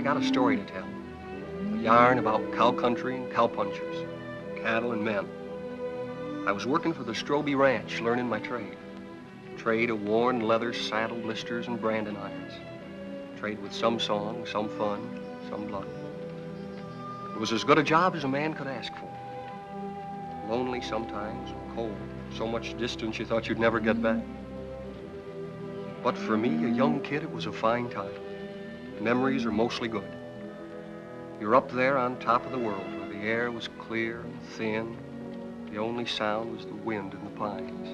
I got a story to tell. A yarn about cow country and cowpunchers, cattle and men. I was working for the Strobie ranch, learning my trade. Trade of worn leather saddle blisters and branding irons. Trade with some song, some fun, some blood. It was as good a job as a man could ask for. Lonely sometimes, cold, so much distance you thought you'd never get back. But for me, a young kid, it was a fine time. The memories are mostly good. You're up there on top of the world where the air was clear and thin. The only sound was the wind in the pines.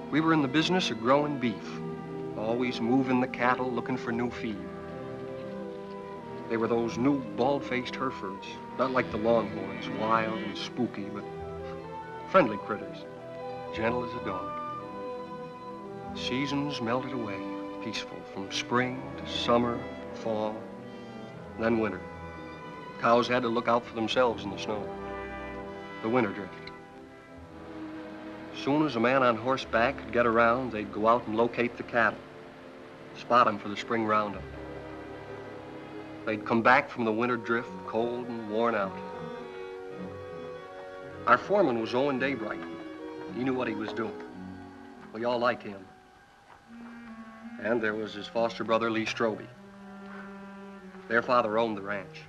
We were in the business of growing beef, always moving the cattle, looking for new feed. They were those new bald-faced Herefords, not like the Longhorns, wild and spooky, but friendly critters, gentle as a dog. Seasons melted away, peaceful, from spring to summer, fall, then winter. Cows had to look out for themselves in the snow. The winter drift. As soon as a man on horseback could get around, they'd go out and locate the cattle, spot them for the spring roundup. They'd come back from the winter drift, cold and worn out. Our foreman was Owen Daybright. He knew what he was doing. We all liked him. And there was his foster brother, Lee Stroby. Their father owned the ranch.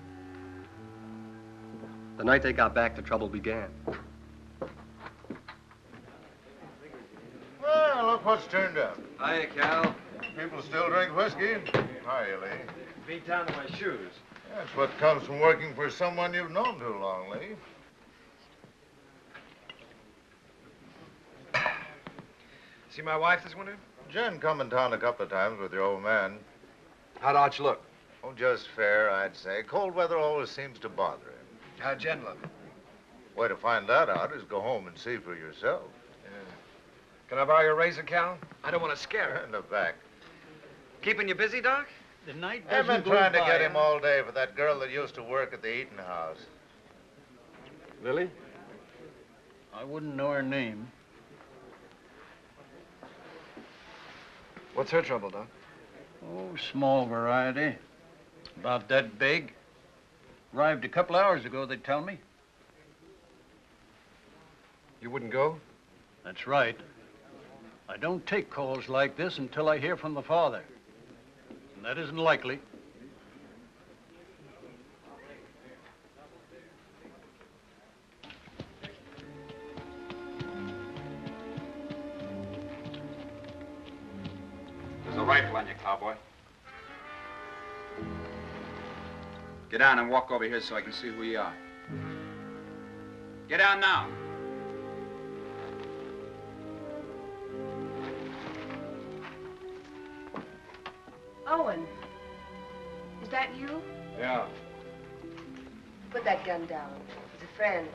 The night they got back, the trouble began. Well, look what's turned up. Hiya, Cal. People still drink whiskey. Hiya, Lee. Beat down to my shoes. That's what comes from working for someone you've known too long, Lee. See my wife this winter? Jen come in town a couple of times with your old man. How'd Arch look? Oh, just fair, I'd say. Cold weather always seems to bother him. How'd Jen look? Way to find that out is go home and see for yourself. Yeah. Can I borrow your razor, Cal? I don't want to scare her. In the back. Keeping you busy, Doc? The night I've doesn't been go trying to by, get him huh? all day for that girl that used to work at the eating house. Lily? I wouldn't know her name. What's her trouble, Doc? Oh, small variety. About that big. Arrived a couple hours ago, they tell me. You wouldn't go? That's right. I don't take calls like this until I hear from the father. And that isn't likely. There's a rifle on you, cowboy. Get down and walk over here so I can see who you are. Get down now. Owen, is that you? Yeah. Put that gun down. He's a friend.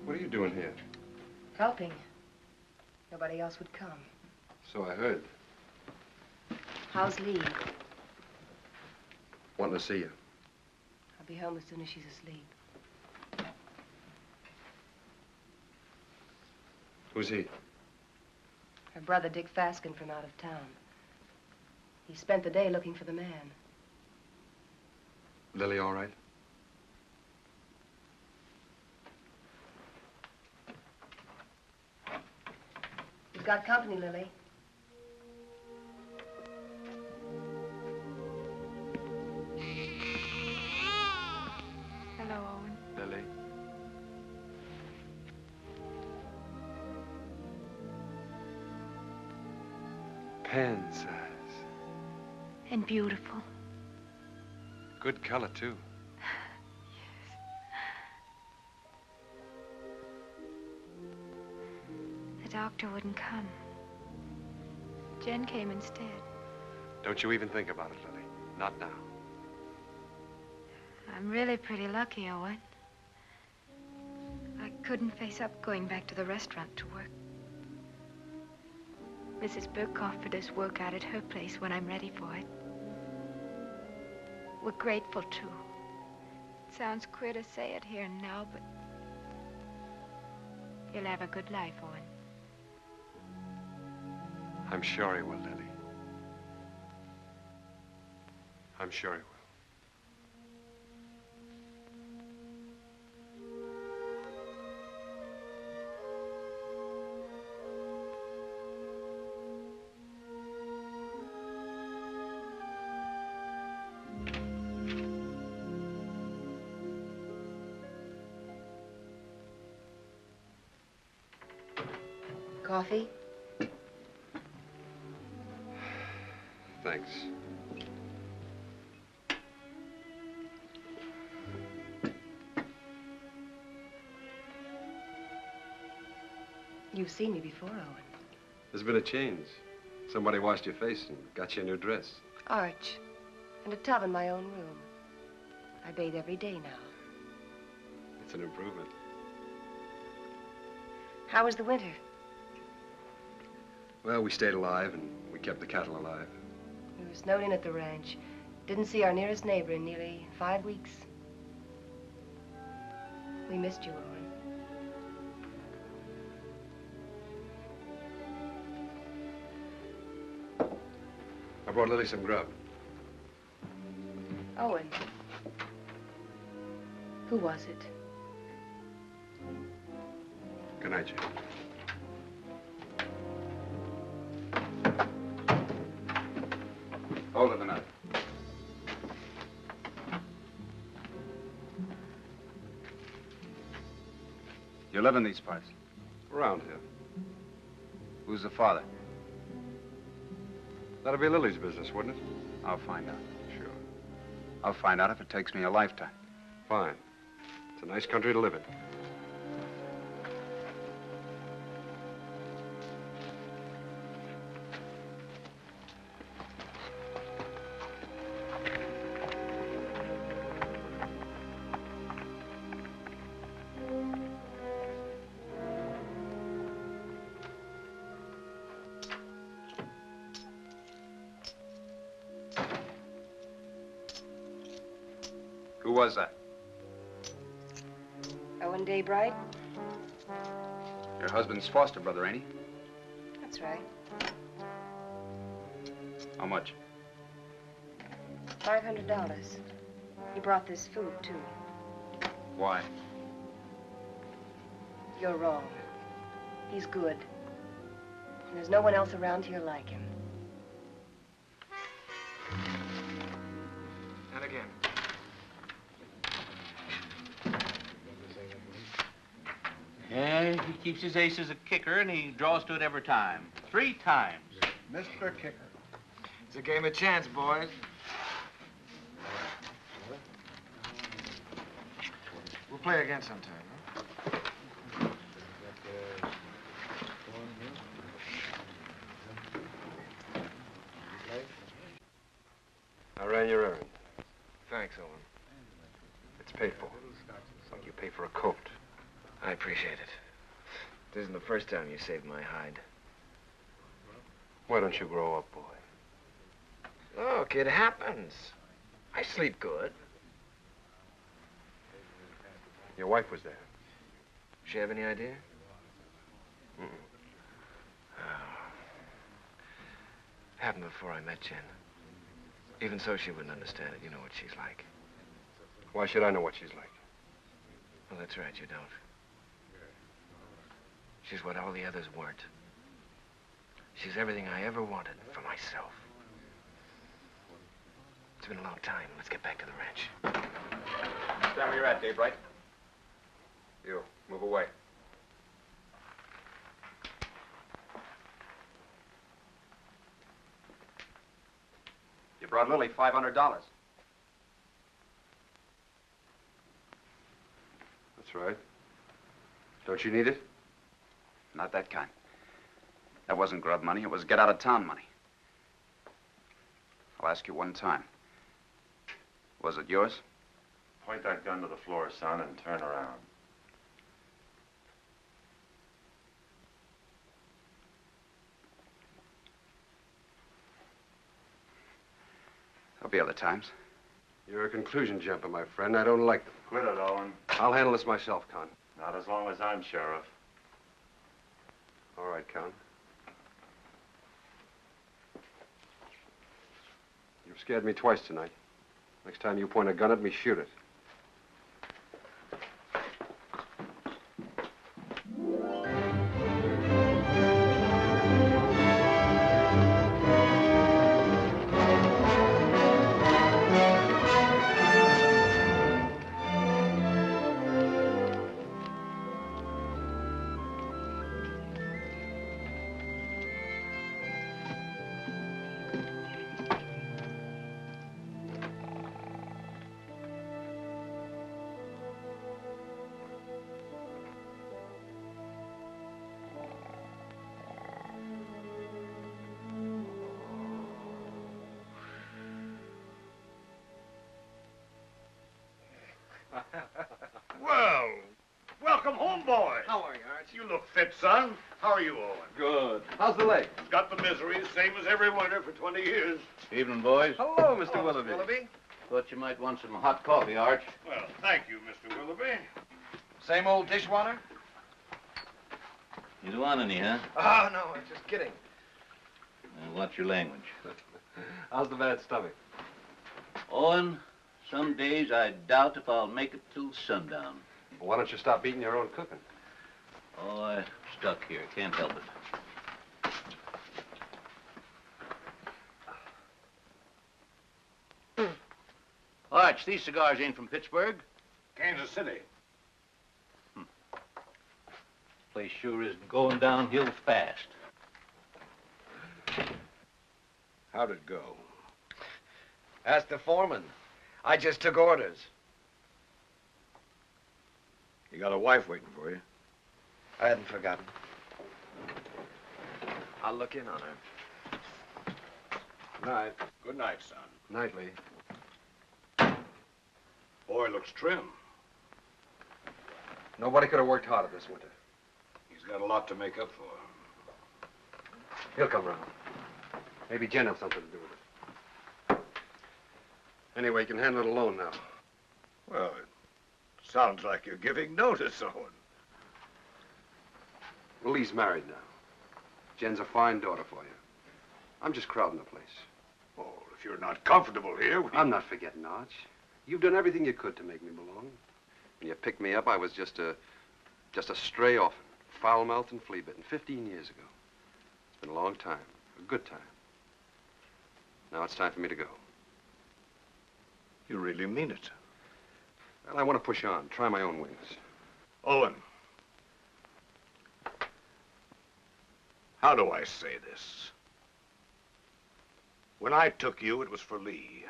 What are you doing here? Helping. Nobody else would come. So I heard. How's Lee? Wanting to see you. I'll be home as soon as she's asleep. Who's he? Her brother, Dick Faskin, from out of town. He spent the day looking for the man. Lily all right? He's got company, Lily. Hello, Owen. Lily? Pansies. And beautiful. Good color, too. The doctor wouldn't come. Jen came instead. Don't you even think about it, Lily. Not now. I'm really pretty lucky, Owen. I couldn't face up going back to the restaurant to work. Mrs. Burke offered us work out at her place when I'm ready for it. We're grateful, too. sounds queer to say it here and now, but he'll have a good life, Owen. I'm sure he will, Lily. I'm sure he will. Coffee? Thanks. You've seen me before, Owen. There's been a change. Somebody washed your face and got you a new dress. Arch. And a tub in my own room. I bathe every day now. It's an improvement. How was the winter? Well, we stayed alive and we kept the cattle alive. We were snowed in at the ranch. Didn't see our nearest neighbor in nearly 5 weeks. We missed you, Owen. I brought Lily some grub. Owen. Who was it? Good night, Jane. Hold it a minute. You live in these parts? Around here. Who's the father? That'll be Lily's business, wouldn't it? I'll find out. Sure. I'll find out if it takes me a lifetime. Fine. It's a nice country to live in. Who was that? Owen Daybright? Your husband's foster brother, ain't he? That's right. How much? $500. He brought this food, too. Why? You're wrong. He's good. And there's no one else around here like him. And again. Yeah, he keeps his ace as a kicker, and he draws to it every time. 3 times. Mr. Kicker. It's a game of chance, boys. We'll play again sometime, huh? I ran your errand. Thanks, Owen. It's paid for. Like you pay for a coat. I appreciate it. This isn't the first time you saved my hide. Why don't you grow up, boy? Look, it happens. I sleep good. Your wife was there. She have any idea? Mm-mm. Happened before I met Jen. Even so, she wouldn't understand it. You know what she's like. Why should I know what she's like? Well, that's right, you don't. She's what all the others weren't. She's everything I ever wanted for myself. It's been a long time. Let's get back to the ranch. Stand where you're at, Daybright. You, move away. You brought Lily $500. That's right. Don't you need it? Not that kind. That wasn't grub money. It was get-out-of-town money. I'll ask you one time. Was it yours? Point that gun to the floor, son, and turn around. There'll be other times. You're a conclusion jumper, my friend. I don't like them. Quit it, Owen. I'll handle this myself, Con. Not as long as I'm sheriff. All right, Con. You've scared me twice tonight. Next time you point a gun at me, shoot it. Well, welcome home, boy. How are you, Arch? You look fit, son. How are you, Owen? Good. How's the leg? Got the misery, same as every winter for 20 years. Evening, boys. Hello, Mr. Willoughby. Willoughby? Thought you might want some hot coffee, Arch. Well, thank you, Mr. Willoughby. Same old dishwater? You don't want any, huh? Oh, no, I'm just kidding. Watch your language. How's the bad stomach? Owen, some days I doubt if I'll make it till sundown. Well, why don't you stop eating your own cooking? Oh, I'm stuck here. Can't help it. Arch, these cigars ain't from Pittsburgh. Kansas City. Place sure is going downhill fast. How'd it go? Ask the foreman. I just took orders. You got a wife waiting for you. I hadn't forgotten. I'll look in on her. Night. Good night, son. Nightly. Boy looks trim. Nobody could have worked harder this winter. He's got a lot to make up for. He'll come round. Maybe Jen has something to do with it. Anyway, you can handle it alone now. Well, it sounds like you're giving notice, Owen. Well, Lee's married now. Jen's a fine daughter for you. I'm just crowding the place. Oh, if you're not comfortable here, I'm not forgetting, Arch. You've done everything you could to make me belong. When you picked me up, I was just a stray orphan, foul-mouthed and flea-bitten, 15 years ago. It's been a long time, a good time. Now it's time for me to go. You really mean it. Well, I want to push on, try my own wings. Owen. How do I say this? When I took you, it was for Lee.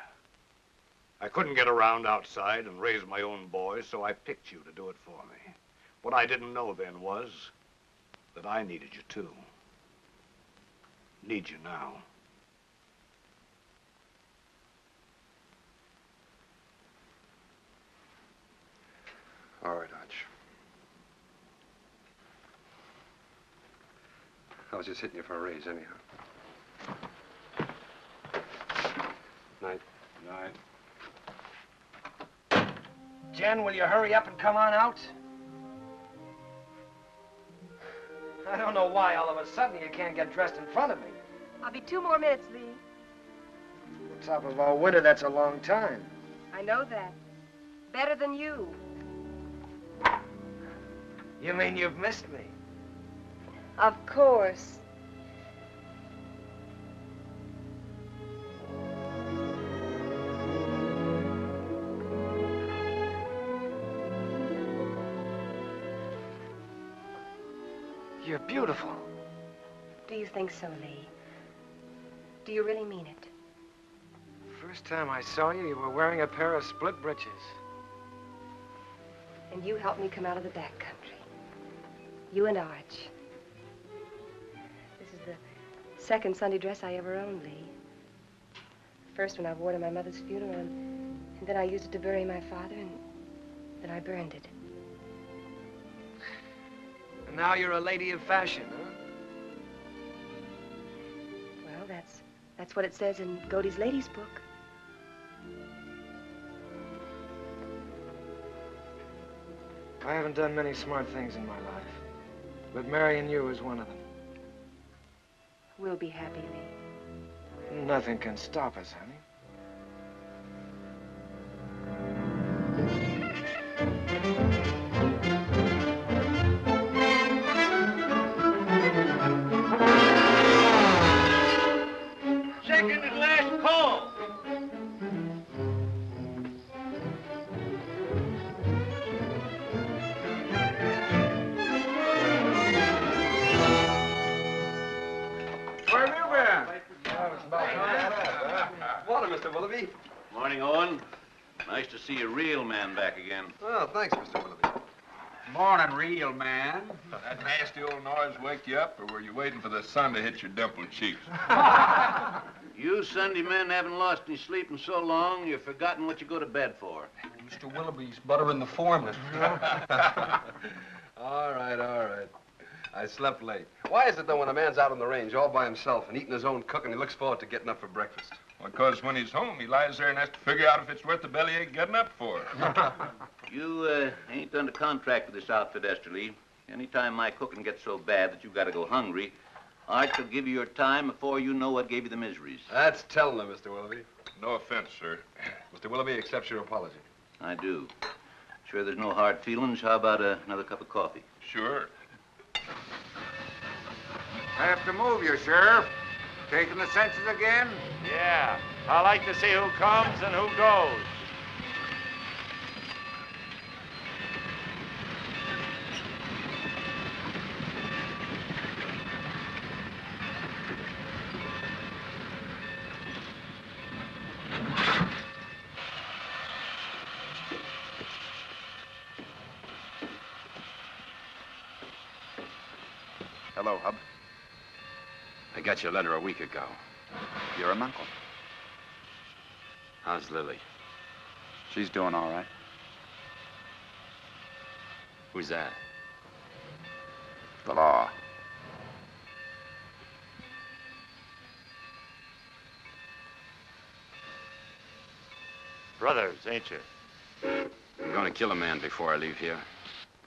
I couldn't get around outside and raise my own boys, so I picked you to do it for me. What I didn't know then was that I needed you too. Need you now. All right, Arch. I was just hitting you for a raise anyhow. Night. Night. Jen, will you hurry up and come on out? I don't know why all of a sudden you can't get dressed in front of me. I'll be 2 more minutes, Lee. On top of all winter, that's a long time. I know that. Better than you. You mean you've missed me? Of course. You're beautiful. Do you think so, Lee? Do you really mean it? First time I saw you, you were wearing a pair of split breeches. And you helped me come out of the back country. You and Arch. This is the second Sunday dress I ever owned, Lee. The first one I wore to my mother's funeral, and then I used it to bury my father, and then I burned it. And now you're a lady of fashion, huh? Well, that's what it says in Godey's Ladies book. I haven't done many smart things in my life, but marrying you is one of them. We'll be happy, Lee. Nothing can stop us, honey. Second and last call. Where have you been? Water, Mr. Willoughby. Morning, Owen. Nice to see a real man back again. Well, thanks, Mr. Willoughby. Morning, real man. That nasty old noise wake you up, or were you waiting for the sun to hit your dimpled cheeks? You Sunday men haven't lost any sleep in so long, you've forgotten what you go to bed for. Mr. Willoughby's buttering the form, Mr. All right. I slept late. Why is it, though, when a man's out on the range all by himself and eating his own cooking, he looks forward to getting up for breakfast? Because when he's home, he lies there and has to figure out if it's worth the bellyache getting up for. You ain't under contract with this outfit, Esterly. Anytime my cooking gets so bad that you've got to go hungry, I shall give you your time before you know what gave you the miseries. That's telling him, Mr. Willoughby. No offense, sir. Mr. Willoughby accepts your apology. I do. Sure there's no hard feelings. How about another cup of coffee? Sure. I have to move you, Sheriff. Taking the census again? Yeah. I like to see who comes and who goes. Hello, Hub. I got your letter a week ago. You're an uncle. How's Lily? She's doing all right. Who's that? The law. Brothers, ain't you? I'm going to kill a man before I leave here.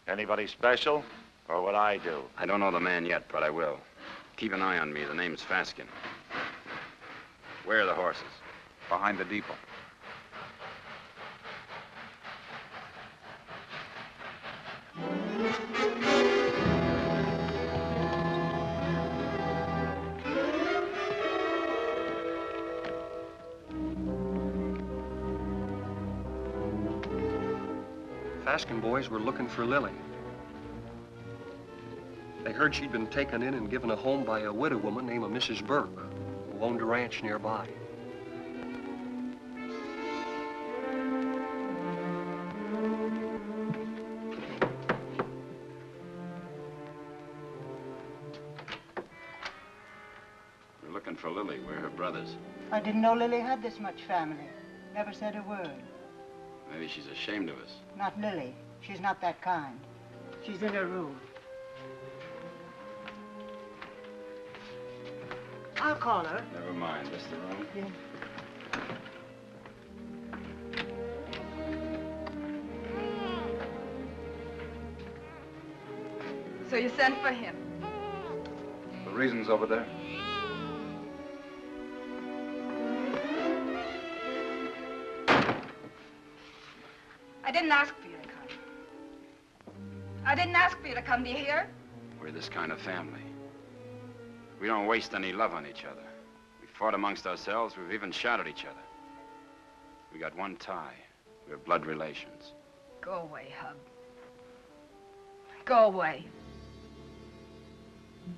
Anybody special? Or what I do? I don't know the man yet, but I will. Keep an eye on me. The name's Faskin. Where are the horses? Behind the depot. Faskin boys were looking for Lily. They heard she'd been taken in and given a home by a widow woman named Mrs. Burke, who owned a ranch nearby. We're looking for Lily. We're her brothers. I didn't know Lily had this much family. Never said a word. Maybe she's ashamed of us. Not Lily. She's not that kind. She's in her room. I'll call her. Never mind. This the room? Yeah. So you sent for him? The reason's over there. I didn't ask for you to come. I didn't ask for you to come, do you hear? We're this kind of family. We don't waste any love on each other. We fought amongst ourselves. We've even shot at each other. We got one tie. We're blood relations. Go away, Hub. Go away.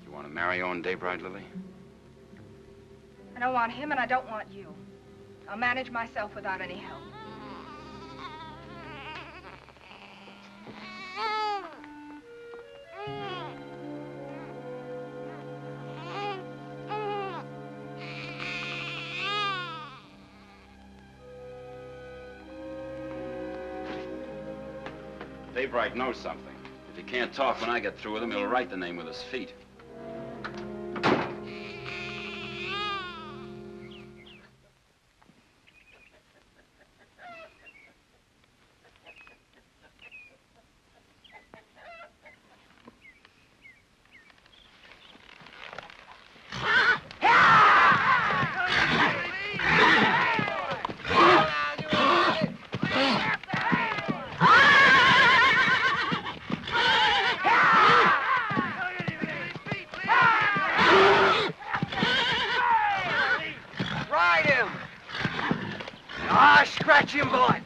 You want to marry Owen Daybright, Lily? I don't want him and I don't want you. I'll manage myself without any help. Daybright knows something. If he can't talk when I get through with him, he'll write the name with his feet. Ride him! Ah, scratch him, boy!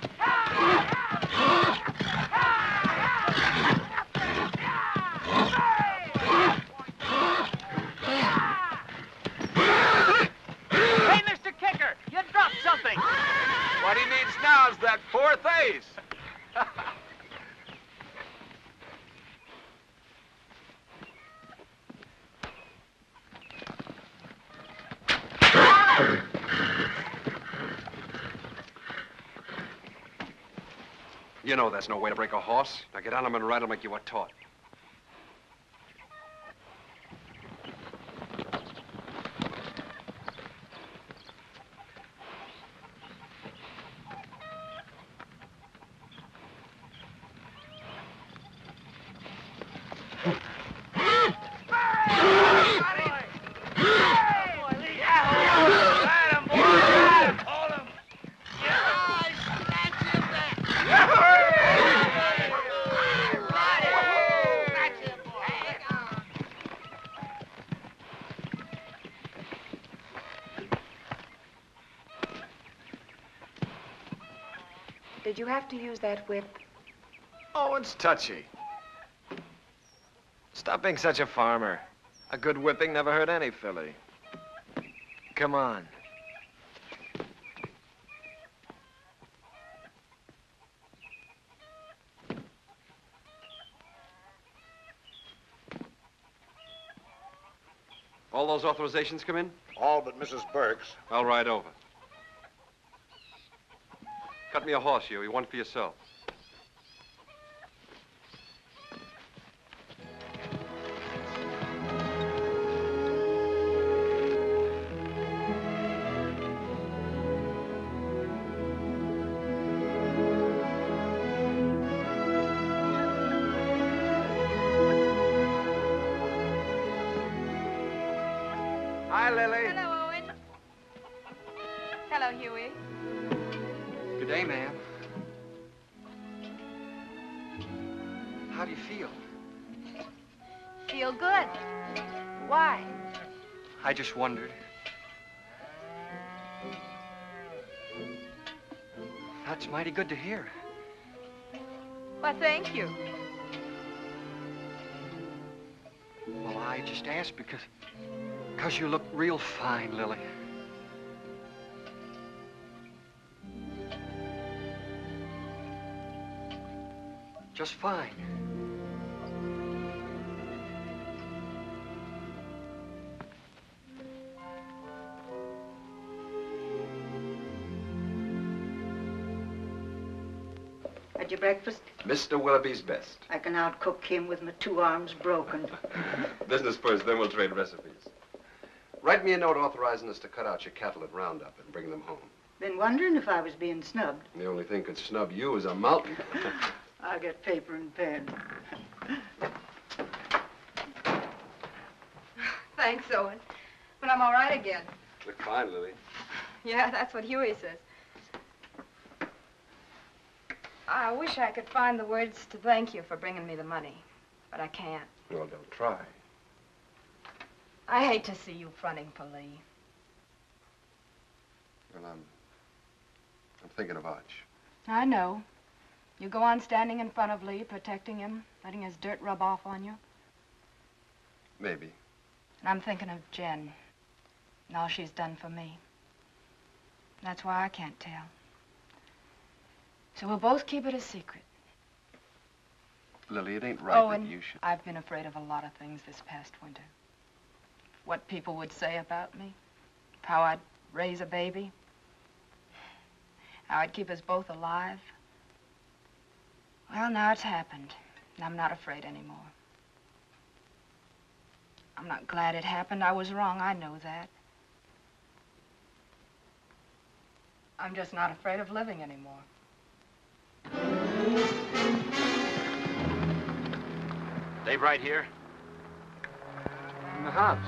Hey, Mr. Kicker, you dropped something. What he needs now is that fourth ace. You know that's no way to break a horse. Now get on him and ride him like you were taught. Did you have to use that whip? Oh, it's touchy. Stop being such a farmer. A good whipping never hurt any filly. Come on. All those authorizations come in? All but Mrs. Burke's. I'll ride over. Cut me a horse, you one for yourself. Hi, Lily. Hello, Owen. Hello, Huey. Good day, ma'am. How do you feel? Feel good. Why? I just wondered. That's mighty good to hear. Why, thank you. Well, I just asked because you look real fine, Lily. Just fine. Had your breakfast? Mr. Willoughby's best. I can outcook him with my 2 arms broken. Business first, then we'll trade recipes. Write me a note authorizing us to cut out your cattle at roundup and bring them home. Been wondering if I was being snubbed. The only thing could snub you is a mountain. I'll get paper and pen. Thanks, Owen. But I'm all right again. Look fine, Lily. Yeah, that's what Huey says. I wish I could find the words to thank you for bringing me the money, but I can't. Well, don't try. I hate to see you fronting for Lee. Well, I'm thinking of Arch. I know. You go on standing in front of Lee, protecting him, letting his dirt rub off on you. Maybe. And I'm thinking of Jen and all she's done for me. That's why I can't tell. So we'll both keep it a secret. Lily, it ain't right Owen, that you should... I've been afraid of a lot of things this past winter. What people would say about me, how I'd raise a baby, how I'd keep us both alive. Well, now it's happened, and I'm not afraid anymore. I'm not glad it happened. I was wrong, I know that. I'm just not afraid of living anymore. Daybright here? In the house.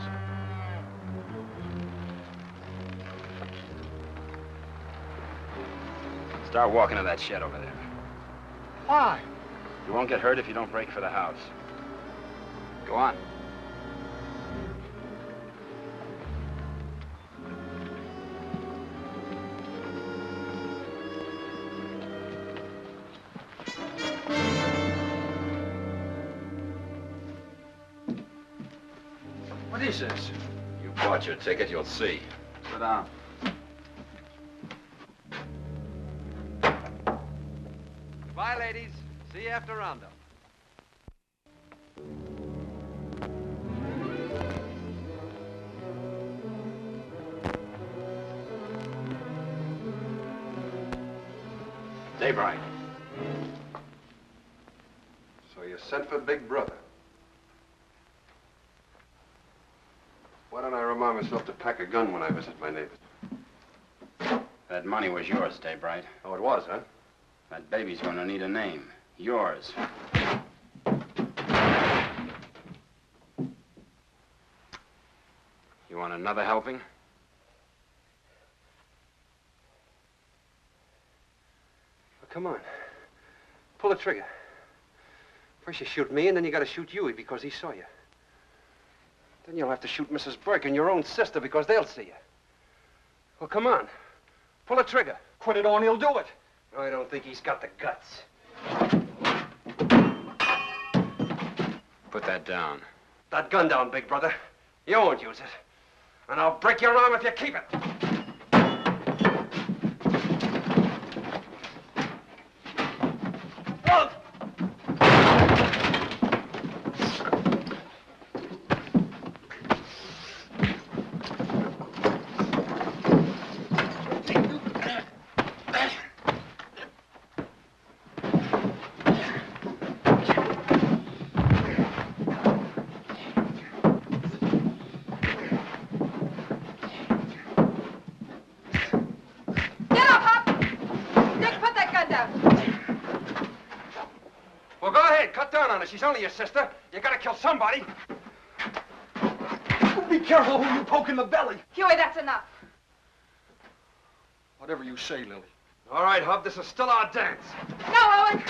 Start walking to that shed over there. Why? You won't get hurt if you don't break for the house. Go on. What is this? You bought your ticket, you'll see. Sit down. Bye, ladies. See you after roundup. Daybright. So you sent for Big Brother. Why don't I remind myself to pack a gun when I visit my neighbors? That money was yours, Daybright. Oh, it was, huh? That baby's gonna need a name. Yours. You want another helping? Well, come on. Pull the trigger. First you shoot me, and then you gotta shoot Huey because he saw you. Then you'll have to shoot Mrs. Burke and your own sister because they'll see you. Well, come on. Pull the trigger. Quit it or he'll do it. I don't think he's got the guts. Put that down. That gun down, Big Brother. You won't use it. And I'll break your arm if you keep it. Well, go ahead. Cut down on her. She's only your sister. You gotta kill somebody. Be careful who you poke in the belly. Huey, that's enough. Whatever you say, Lily. All right, Hub, this is still our dance. No, Owen.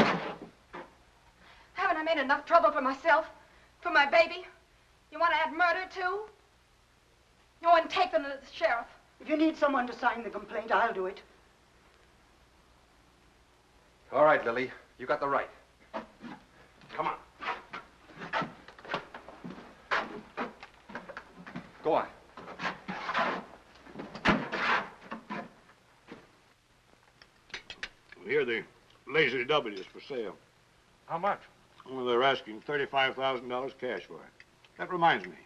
Haven't I made enough trouble for myself? For my baby? You want to add murder, too? You want to take them to the sheriff. If you need someone to sign the complaint, I'll do it. All right, Lily. You got the right. Come on. Go on. Here, the Lazy W is for sale. How much? Well, they're asking $35,000 cash for it. That reminds me.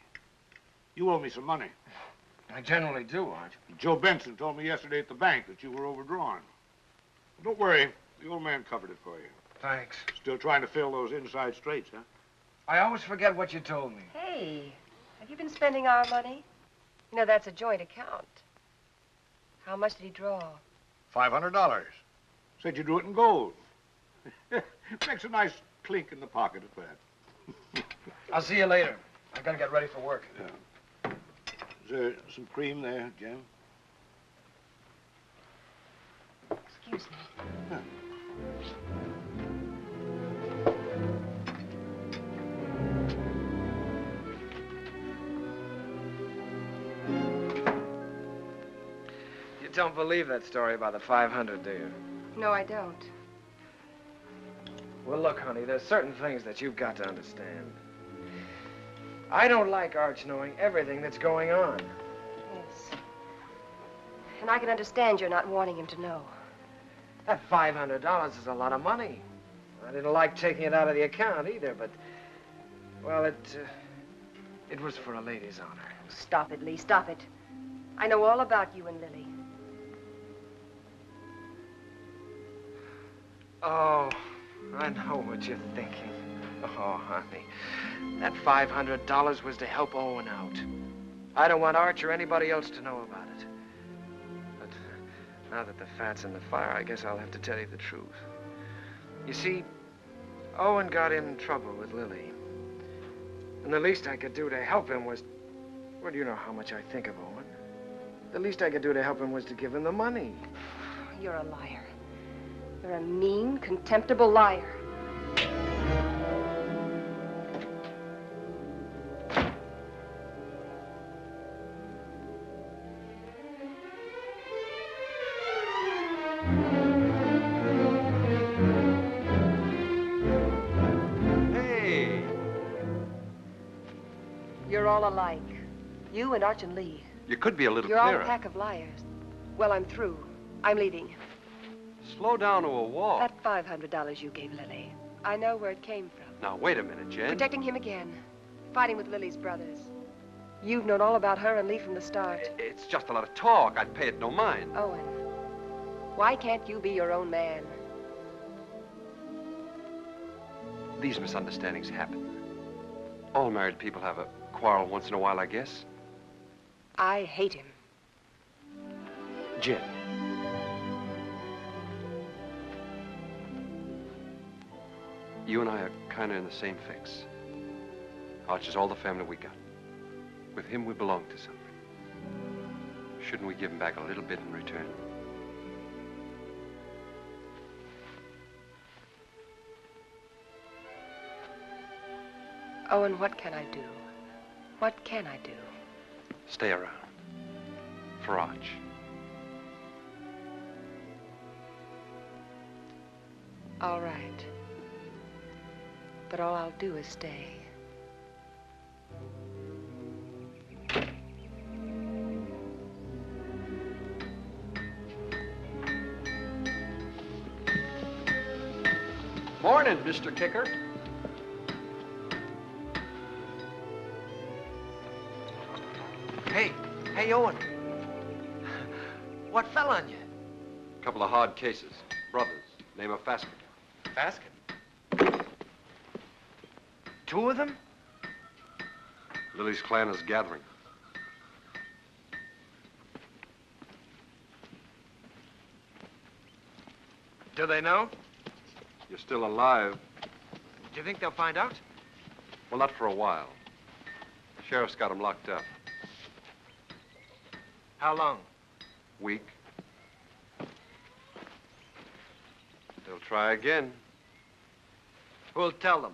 You owe me some money. I generally do, Arch. Joe Benson told me yesterday at the bank that you were overdrawn. Don't worry. The old man covered it for you. Thanks. Still trying to fill those inside straights, huh? I always forget what you told me. Hey, have you been spending our money? You know, that's a joint account. How much did he draw? $500. Said you drew it in gold. Makes a nice clink in the pocket at that. I'll see you later. I gotta get ready for work. Yeah. Is there some cream there, Jim? Excuse me. Huh. You don't believe that story about the 500, do you? No, I don't. Well, look, honey, there's certain things that you've got to understand. I don't like Arch knowing everything that's going on. Yes. And I can understand you're not wanting him to know. That $500 is a lot of money. I didn't like taking it out of the account either, but, well, it was for a lady's honor. Stop it, Lee, stop it. I know all about you and Lily. Oh, I know what you're thinking. Oh, honey, that $500 was to help Owen out. I don't want Arch or anybody else to know about it. But now that the fat's in the fire, I guess I'll have to tell you the truth. You see, Owen got in trouble with Lily. And the least I could do to help him was, well, you know how much I think of Owen. The least I could do to help him was to give him the money. You're a liar. You're a mean, contemptible liar. Hey! You're all alike. You and Arch and Lee. You could be a little You're all clearer. a pack of liars. Well, I'm through. I'm leaving. Slow down or a walk. That $500 you gave Lily, I know where it came from. Now, wait a minute, Jen. Protecting him again. Fighting with Lily's brothers. You've known all about her and Lee from the start. It's just a lot of talk. I'd pay it no mind. Owen, why can't you be your own man? These misunderstandings happen. All married people have a quarrel once in a while, I guess. I hate him. Jen. You and I are kind of in the same fix. Arch is all the family we got. With him, we belong to something. Shouldn't we give him back a little bit in return? Owen, what can I do? What can I do? Stay around. For Arch. All right. But all I'll do is stay. Morning, Mr. Kicker. Hey, Owen. What fell on you? A couple of hard cases. Brothers. Name of Faskin. Faskin? Two of them? Lily's clan is gathering. Do they know? You're still alive. Do you think they'll find out? Well, not for a while. The sheriff's got them locked up. How long? Week. They'll try again. Who'll tell them?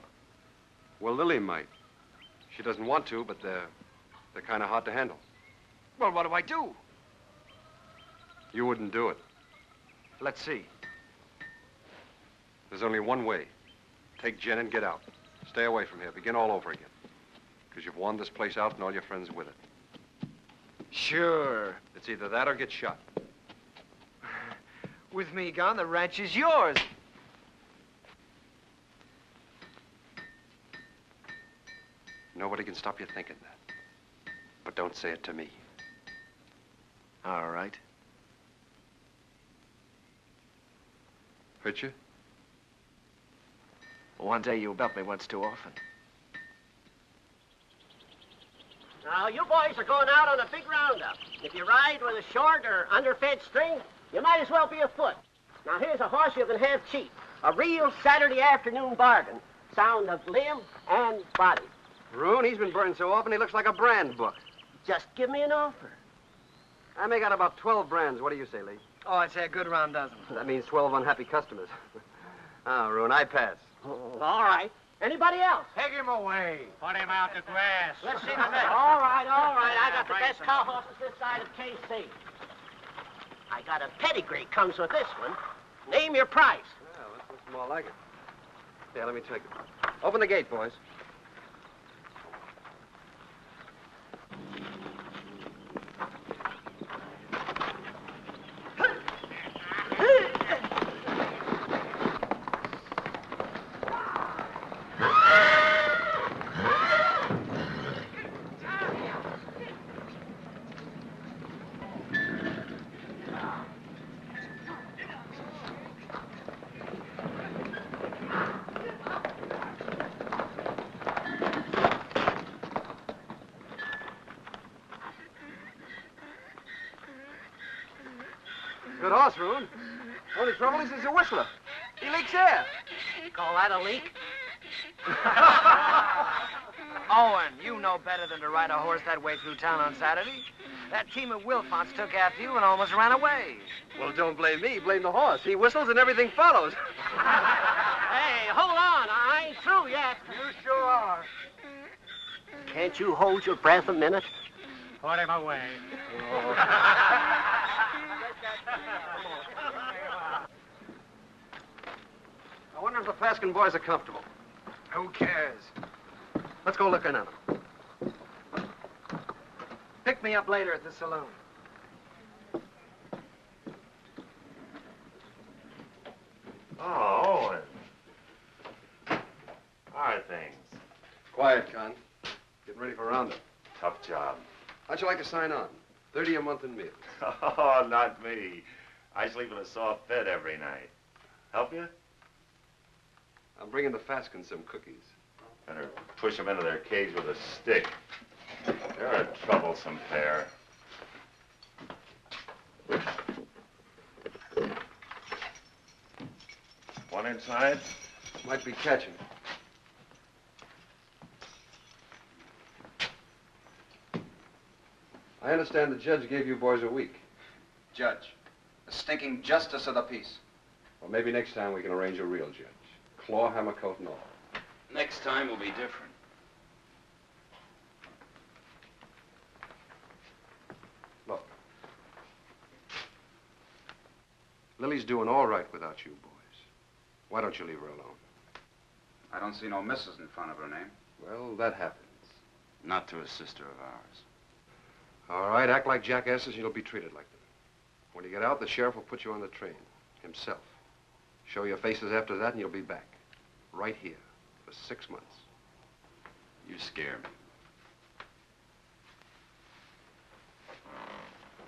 Well, Lily might. She doesn't want to, but they're kind of hard to handle. Well, what do I do? You wouldn't do it. Let's see. There's only one way. Take Jen and get out. Stay away from here. Begin all over again. Because you've won this place out and all your friends with it. Sure. It's either that or get shot. With me gone, the ranch is yours. Nobody can stop you thinking that. But don't say it to me. All right. Hurt you? One day you about me once too often. Now, you boys are going out on a big roundup. If you ride with a short or underfed string, you might as well be afoot. Now, here's a horse you can have cheap. A real Saturday afternoon bargain. Sound of limb and body. Rune, he's been burned so often he looks like a brand book. Just give me an offer. I make out about 12 brands. What do you say, Lee? Oh, I'd say a good round dozen. That means 12 unhappy customers. Oh, Rune, I pass. All right. Anybody else? Take him away. Put him out to grass. Let's see the mess. All right. I got the best cow horses this side of KC. I got a pedigree comes with this one. Name your price. Well, this looks more like it. Yeah, let me take it. Open the gate, boys. Good horse, Rune. Only trouble is he's a whistler. He leaks air. Call that a leak? Owen, you know better than to ride a horse that way through town on Saturday. That team of Wilfonts took after you and almost ran away. Well, don't blame me. Blame the horse. He whistles and everything follows. Hey, hold on. I ain't through yet. You sure are. Can't you hold your breath a minute? Put him away. I wonder if the Faskin boys are comfortable. Who cares? Let's go looking at them. pick me up later at the saloon. Oh, Owen. How are things? Quiet, Con. Getting ready for roundup. Tough job. How'd you like to sign on? 30 a month in meals. Oh, not me. I sleep in a soft bed every night. Help you? I'm bringing the Faskin some cookies. Better push them into their cage with a stick. They're a troublesome pair. One inside? Might be catching. I understand the judge gave you boys a week. Judge, the stinking justice of the peace. Well, maybe next time we can arrange a real judge. Claw, hammer, coat, and all. Next time will be different. Look. Lily's doing all right without you boys. Why don't you leave her alone? I don't see no missus in front of her name. Well, that happens. Not to a sister of ours. All right, act like jackasses and you'll be treated like them. When you get out, the sheriff will put you on the train. Himself. Show your faces after that and you'll be back. Right here. For 6 months. You scare me.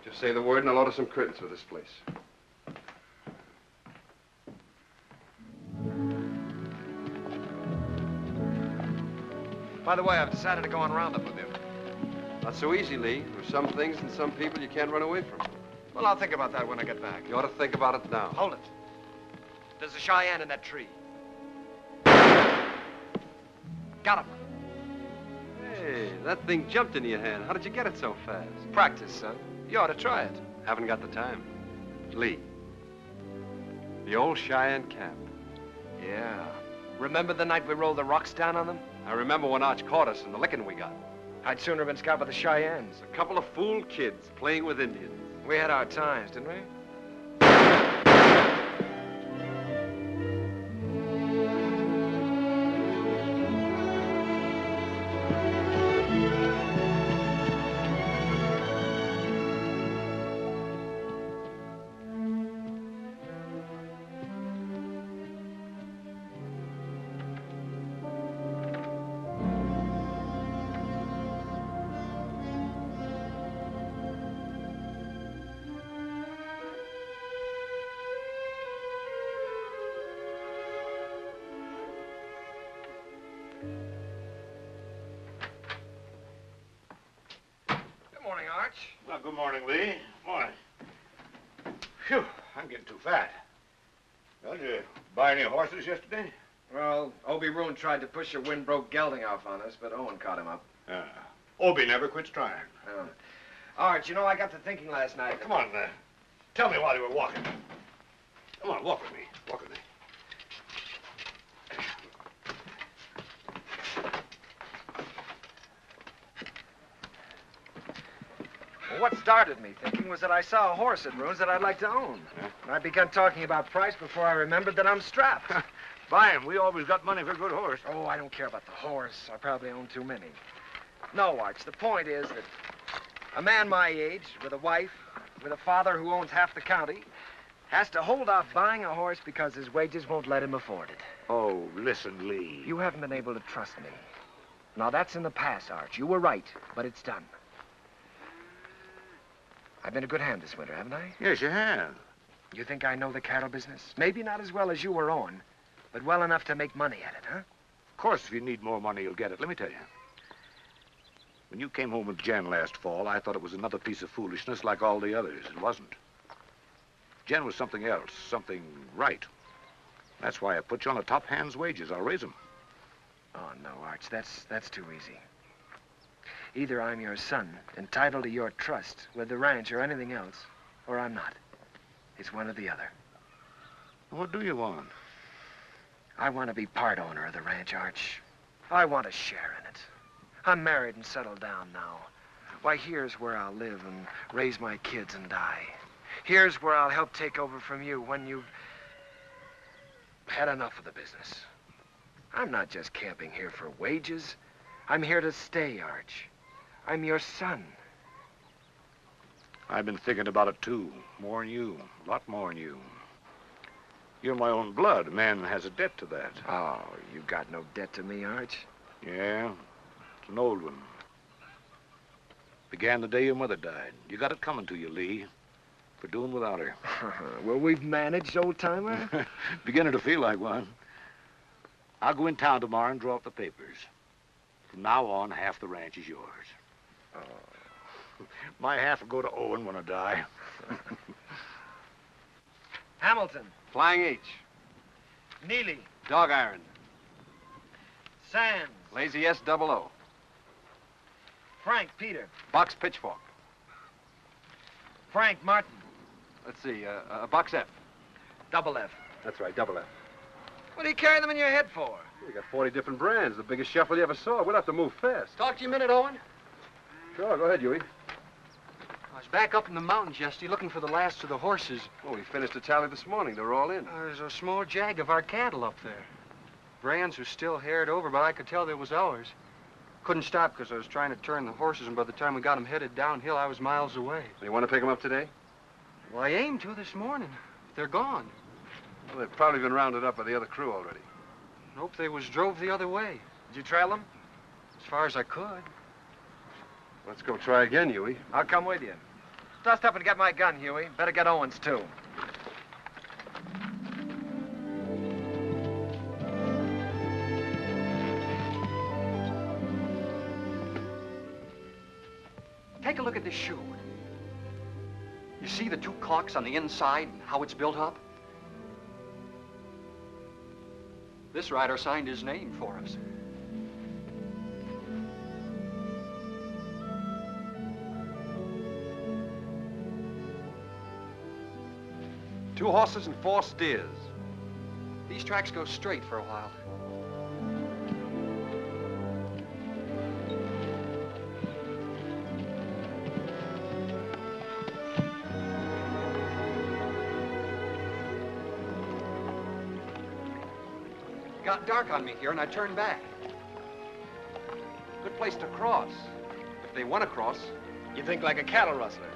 Just say the word and I'll order some curtains for this place. By the way, I've decided to go on roundup with you. Not so easy, Lee. There's some things and some people you can't run away from. Well, I'll think about that when I get back. You ought to think about it now. Hold it. There's a Cheyenne in that tree. Got him. Hey, that thing jumped into your hand. How did you get it so fast? Practice, son. You ought to try it. Haven't got the time. Lee. The old Cheyenne camp. Yeah. Remember the night we rolled the rocks down on them? I remember when Arch caught us and the licking we got. I'd sooner have been scalped by the Cheyennes. A couple of fool kids playing with Indians. We had our times, didn't we? Well, good morning, Lee. Morning. Phew, I'm getting too fat. Well, did you buy any horses yesterday? Well, Obie Roon tried to push a wind-broke gelding off on us, but Owen caught him up. Obie never quits trying. Arch, you know, I got to thinking last night. Come on, tell me while you were walking. Come on, walk with me. Walk with me. Well, what started me thinking was that I saw a horse at Roon's that I'd like to own. And I began talking about price before I remembered that I'm strapped. Buy him. We always got money for a good horse. Oh, I don't care about the horse. I probably own too many. No, Arch, the point is that a man my age, with a wife, with a father who owns half the county, has to hold off buying a horse because his wages won't let him afford it. Oh, listen, Lee. You haven't been able to trust me. Now, that's in the past, Arch. You were right, but it's done. I've been a good hand this winter, haven't I? Yes, you have. You think I know the cattle business? Maybe not as well as you or Owen, but well enough to make money at it, huh? Of course, if you need more money, you'll get it. Let me tell you. When you came home with Jen last fall, I thought it was another piece of foolishness like all the others. It wasn't. Jen was something else, something right. That's why I put you on a top hand's wages. I'll raise them. Oh, no, Arch, that's too easy. Either I'm your son, entitled to your trust with the ranch or anything else, or I'm not. It's one or the other. What do you want? I want to be part owner of the ranch, Arch. I want a share in it. I'm married and settled down now. Why, here's where I'll live and raise my kids and die. Here's where I'll help take over from you when you've had enough of the business. I'm not just camping here for wages. I'm here to stay, Arch. I'm your son. I've been thinking about it, too. More than you. A lot more than you. You're my own blood. A man has a debt to that. Oh, you got no debt to me, Arch. Yeah, it's an old one. Began the day your mother died. You got it coming to you, Lee, for doing without her. Well, we've managed, old-timer. Beginning to feel like one. I'll go in town tomorrow and draw up the papers. From now on, half the ranch is yours. Oh. My half will go to Owen when I die. Hamilton. Flying H. Neely. Dog iron. Sands. Lazy S-00. Frank Peter. Box pitchfork. Frank Martin. Let's see, box F. Double F. That's right, double F. What do you carry them in your head for? You got 40 different brands, the biggest shuffle you ever saw. We'll have to move fast. Talk to you a minute, Owen. Sure, go ahead, Huey. I was back up in the mountains yesterday looking for the last of the horses. Oh, we finished the tally this morning. They're all in. There's a small jag of our cattle up there. Brands was still haired over, but I could tell they was ours. Couldn't stop because I was trying to turn the horses, and by the time we got them headed downhill, I was miles away. You want to pick them up today? Well, I aimed to this morning. They're gone. Well, they've probably been rounded up by the other crew already. Nope, they was drove the other way. Did you trail them? As far as I could. Let's go try again, Huey. I'll come with you. Dust up and get my gun, Huey. Better get Owen's, too. Take a look at this shoe. You see the two clocks on the inside and how it's built up? This rider signed his name for us. Two horses and 4 steers. These tracks go straight for a while. It got dark on me here, and I turned back. Good place to cross. If they want to cross. You think like a cattle rustler.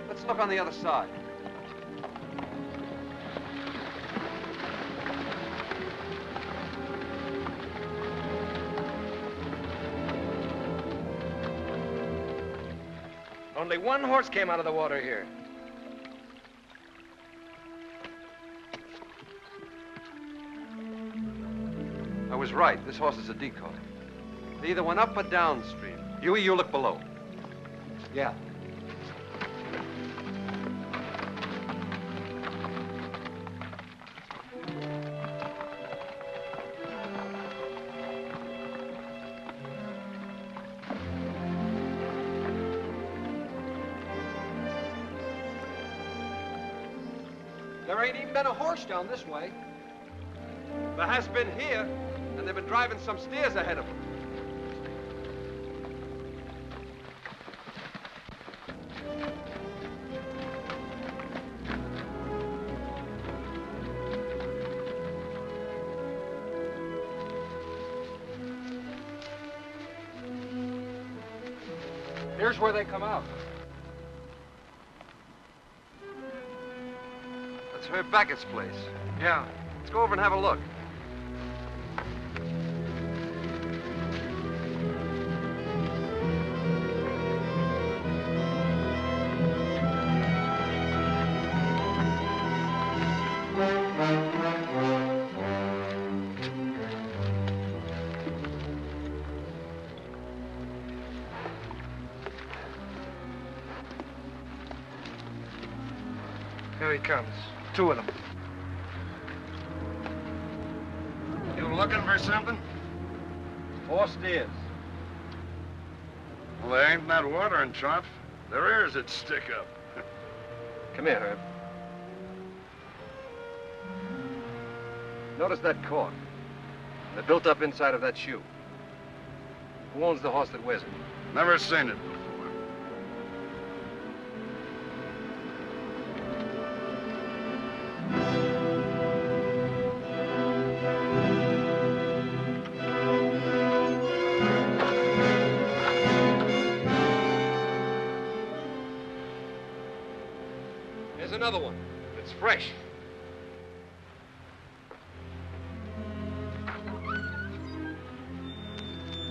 Let's look on the other side. Only one horse came out of the water here. I was right. This horse is a decoy. They either went up or downstream. Huey, you look below. Yeah. There ain't even been a horse down this way. There has been here, and they've been driving some steers ahead of them. Here's where they come out. That's Herb Beckett's place. Yeah. Let's go over and have a look. Here he comes. 2 of them. You looking for something? 4 steers. Well, there ain't that watering trough. Their ears would stick up. Come here, Herb. Notice that cork. The built up inside of that shoe. Who owns the horse that wears it? Never seen it before. It's fresh.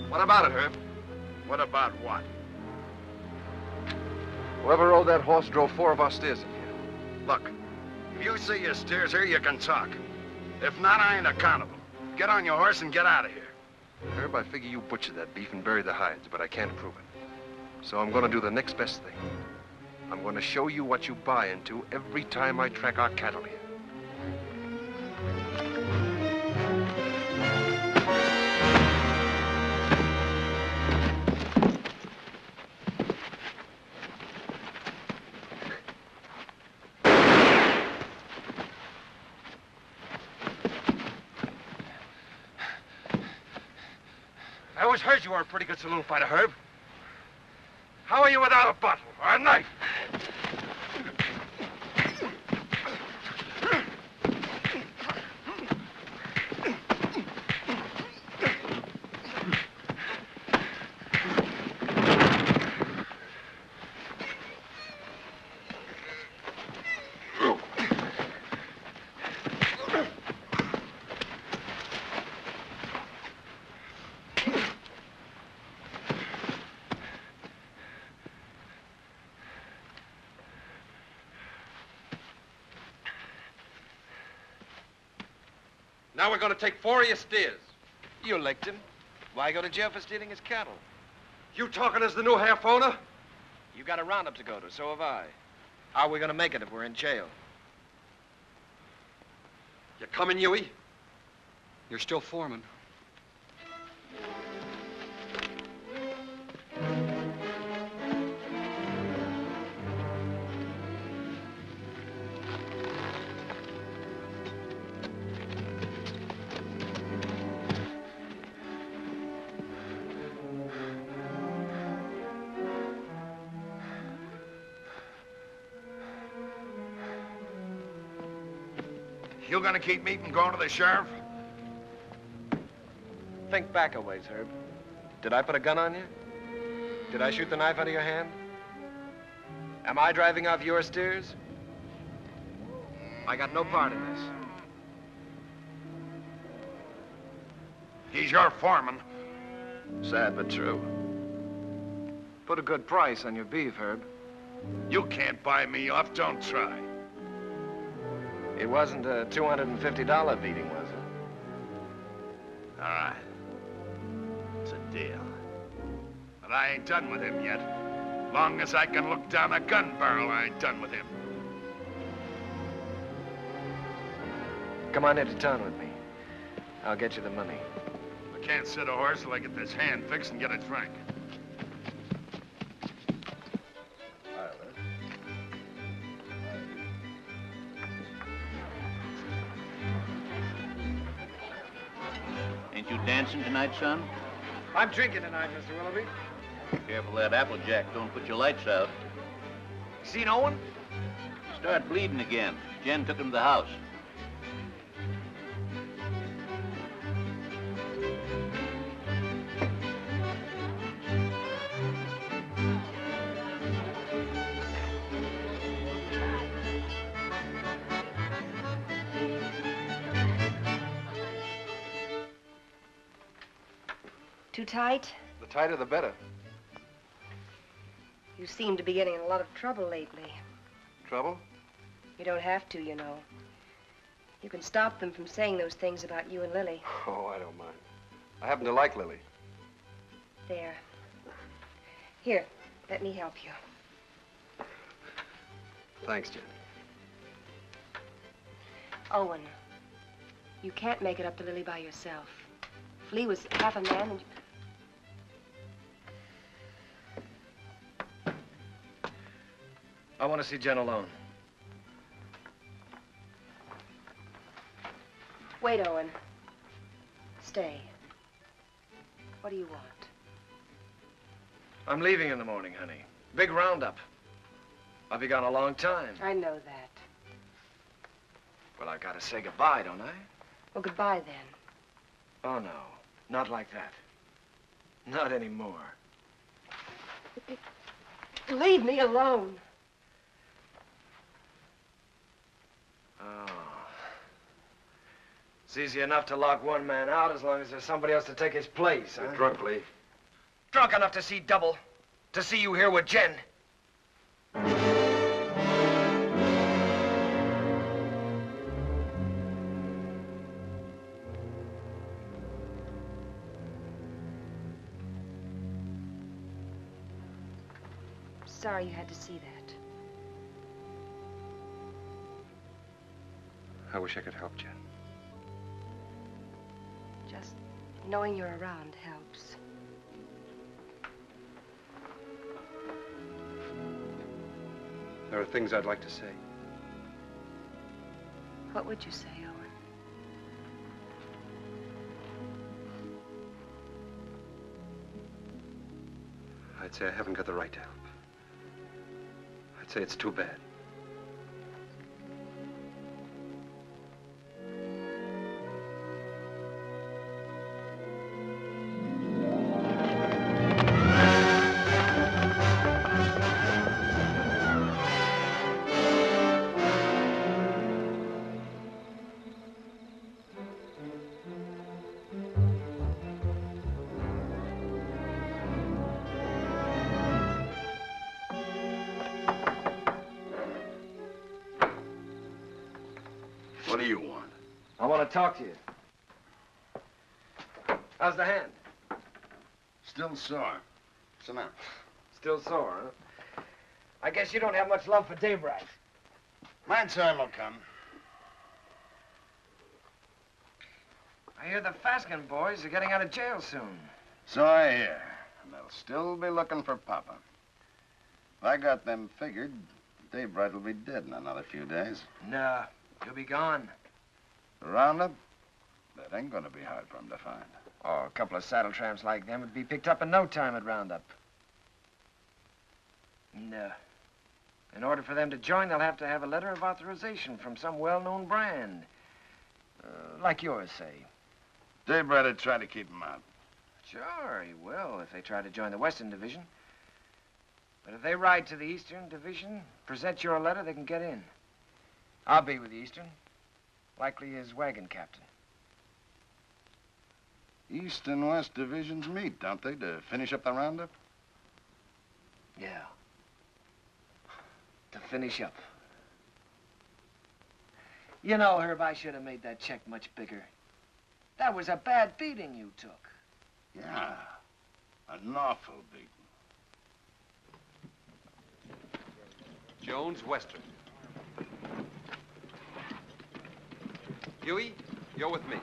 What about it, Herb? What about what? Whoever rode that horse drove 4 of our steers in here. Look, if you see your steers here, you can talk. If not, I ain't accountable. Get on your horse and get out of here. Herb, I figure you butchered that beef and buried the hides, but I can't prove it. So I'm going to do the next best thing. I'm going to show you what you buy into every time I track our cattle here. I always heard you were a pretty good saloon fighter, Herb. How are you without a bottle or a knife? Now we're going to take 4 of your steers. You licked him. Why go to jail for stealing his cattle? You talking as the new half owner? You got a roundup to go to, so have I. How are we gonna make it if we're in jail? You coming, Huey? You're still foreman. You gonna keep me from going to the sheriff? Think back a ways, Herb. Did I put a gun on you? Did I shoot the knife out of your hand? Am I driving off your steers? I got no part in this. He's your foreman. Sad but true. Put a good price on your beef, Herb. You can't buy me off, don't try. It wasn't a $250 beating, was it? All right. It's a deal. But I ain't done with him yet. Long as I can look down a gun barrel, I ain't done with him. Come on into town with me. I'll get you the money. I can't sit a horse till I get this hand fixed and get a drink. Ain't you dancing tonight, son? I'm drinking tonight, Mr. Willoughby. Careful that Applejack don't put your lights out. Seen Owen? Start bleeding again. Jen took him to the house. Too tight? The tighter, the better. You seem to be getting in a lot of trouble lately. Trouble? You don't have to, you know. You can stop them from saying those things about you and Lily. Oh, I don't mind. I happen to like Lily. There. Here, let me help you. Thanks, Jen. Owen, you can't make it up to Lily by yourself. If Lee was half a man and... I want to see Jen alone. Wait, Owen. Stay. What do you want? I'm leaving in the morning, honey. Big roundup. I'll be gone a long time. I know that. Well, I gotta say goodbye, don't I? Well, goodbye then. Oh, no. Not like that. Not anymore. Leave me alone. It's easy enough to lock one man out as long as there's somebody else to take his place, huh? You're drunk, Lee. Drunk enough to see double. To see you here with Jen. Sorry you had to see that. I wish I could help, Jen. Just knowing you're around helps. There are things I'd like to say. What would you say, Owen? I'd say I haven't got the right to help. I'd say it's too bad. What do you want? I want to talk to you. How's the hand? Still sore. So now. Still sore, huh? I guess you don't have much love for Daybright. My time will come. I hear the Faskin boys are getting out of jail soon. So I hear. And they'll still be looking for Papa. If I got them figured, Daybright will be dead in another few days. No, he'll be gone. The roundup? That ain't gonna be hard for him to find. Oh, a couple of saddle tramps like them would be picked up in no time at roundup. No. In order for them to join, they'll have to have a letter of authorization from some well-known brand. Like yours, say. Daybright would try to keep him out. Sure, he will, if they try to join the Western Division. But if they ride to the Eastern Division, present your letter, they can get in. I'll be with the Eastern. Likely his wagon captain. East and West divisions meet, don't they, to finish up the roundup? Yeah. To finish up. You know, Herb, I should have made that check much bigger. That was a bad beating you took. Yeah. An awful beating. Jones, Western. Huey, you're with me.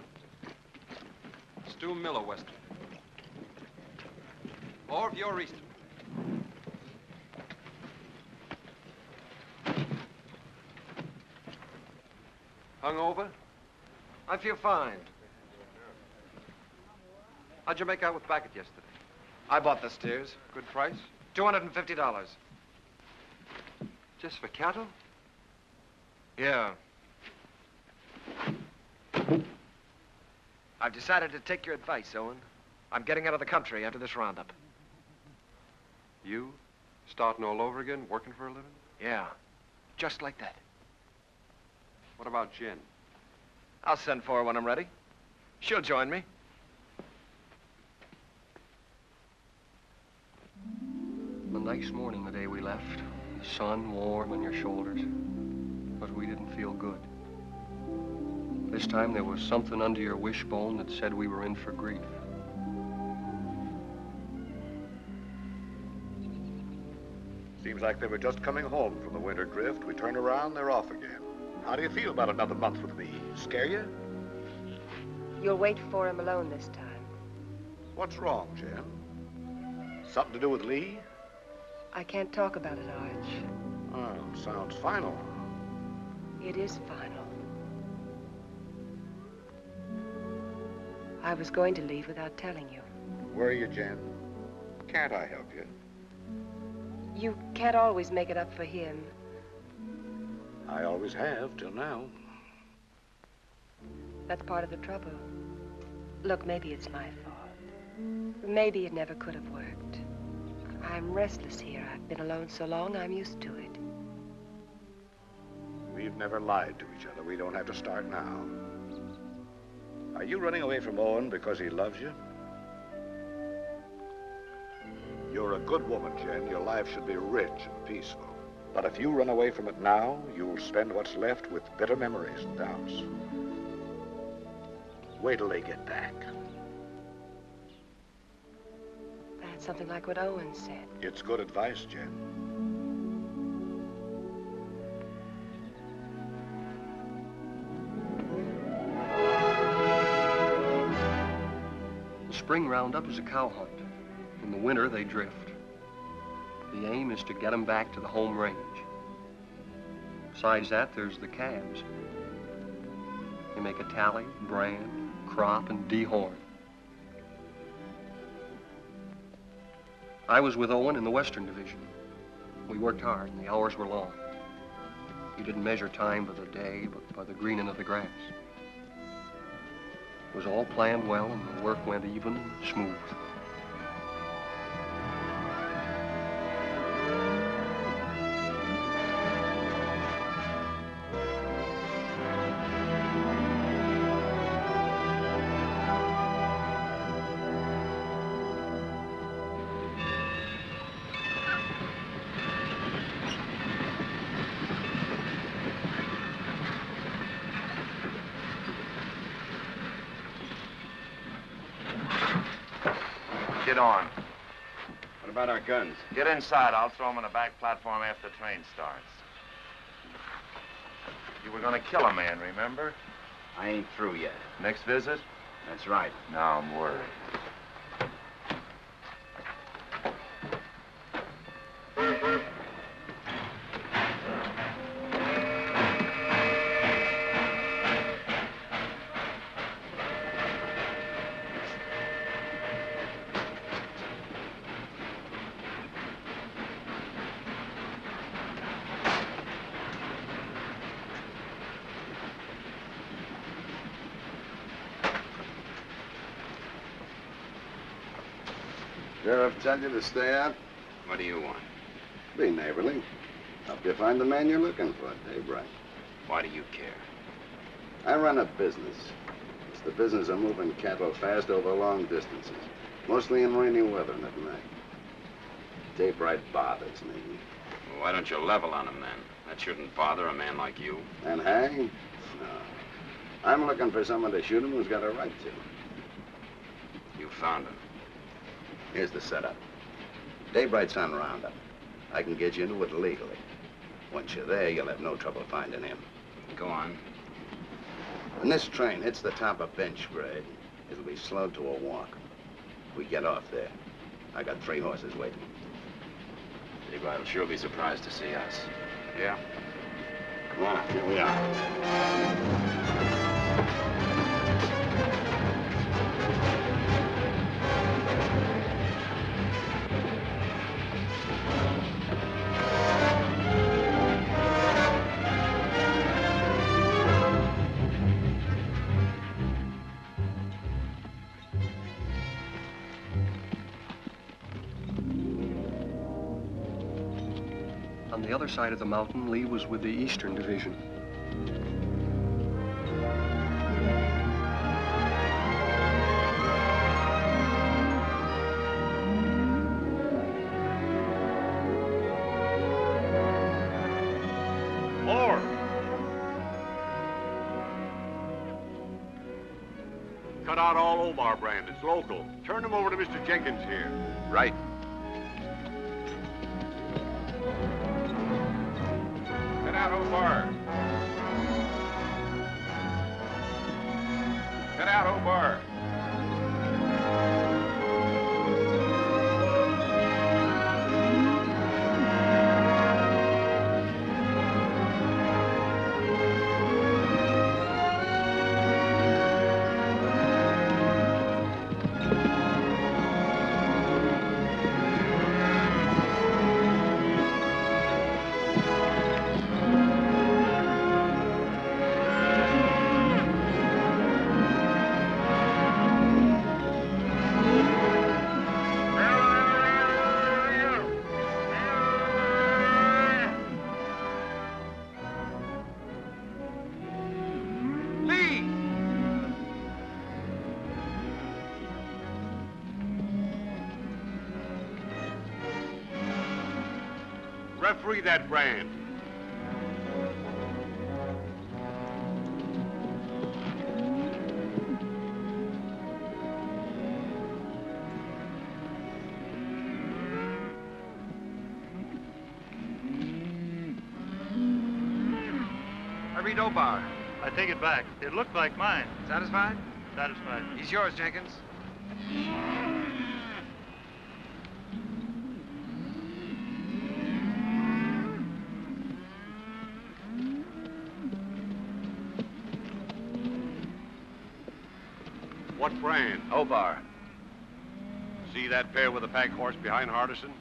Stu Miller, Western. Orv, you're Eastern. Hungover? I feel fine. How'd you make out with Backett yesterday? I bought the steers. Good price? $250. Just for cattle? Yeah. I've decided to take your advice, Owen. I'm getting out of the country after this roundup. You? Starting all over again, working for a living? Yeah. Just like that. What about Jen? I'll send for her when I'm ready. She'll join me. A nice morning the day we left. The sun warm on your shoulders. But we didn't feel good. This time there was something under your wishbone that said we were in for grief. Seems like they were just coming home from the winter drift. We turn around, they're off again. How do you feel about another month with me? Scare you? You'll wait for him alone this time. What's wrong, Jen? Something to do with Lee? I can't talk about it, Arch. Oh, sounds final. It is final. I was going to leave without telling you. Where are you, Jen? Can't I help you? You can't always make it up for him. I always have, till now. That's part of the trouble. Look, maybe it's my fault. Maybe it never could have worked. I'm restless here. I've been alone so long, I'm used to it. We've never lied to each other. We don't have to start now. Are you running away from Owen because he loves you? You're a good woman, Jen. Your life should be rich and peaceful. But if you run away from it now, you'll spend what's left with bitter memories and doubts. Wait till they get back. That's something like what Owen said. It's good advice, Jen. The spring roundup is a cow hunt. In the winter, they drift. The aim is to get them back to the home range. Besides that, there's the calves. They make a tally, brand, crop, and dehorn. I was with Owen in the Western Division. We worked hard, and the hours were long. We didn't measure time by the day, but by the greening of the grass. It was all planned well, and the work went even and smooth. Get on. What about our guns? Get inside. I'll throw them on the back platform after the train starts. You were gonna kill a man, remember? I ain't through yet. Next visit? That's right. Now I'm worried. Sheriff tell you to stay out? What do you want? Be neighborly. Help you find the man you're looking for, Daybright. Why do you care? I run a business. It's the business of moving cattle fast over long distances, mostly in rainy weather and at night. Daybright bothers me. Well, why don't you level on him then? That shouldn't bother a man like you. And hang? No. I'm looking for someone to shoot him who's got a right to. You found him. Here's the setup. Daybright's on roundup. I can get you into it legally. Once you're there, you'll have no trouble finding him. Go on. When this train hits the top of bench grade, it'll be slowed to a walk. We get off there. I got 3 horses waiting. Daybright will sure be surprised to see us. Yeah? Come on, here we are. On the other side of the mountain, Lee was with the Eastern Division. More! Cut out all Omar brand. It's local. Turn them over to Mr. Jenkins here. Right. Get out, Omar. Get out, Omar. Referee that brand. I read Obar. I take it back. It looked like mine. Satisfied? Satisfied. He's yours, Jenkins. What brand? Obar. See that pair with the pack horse behind Hardison?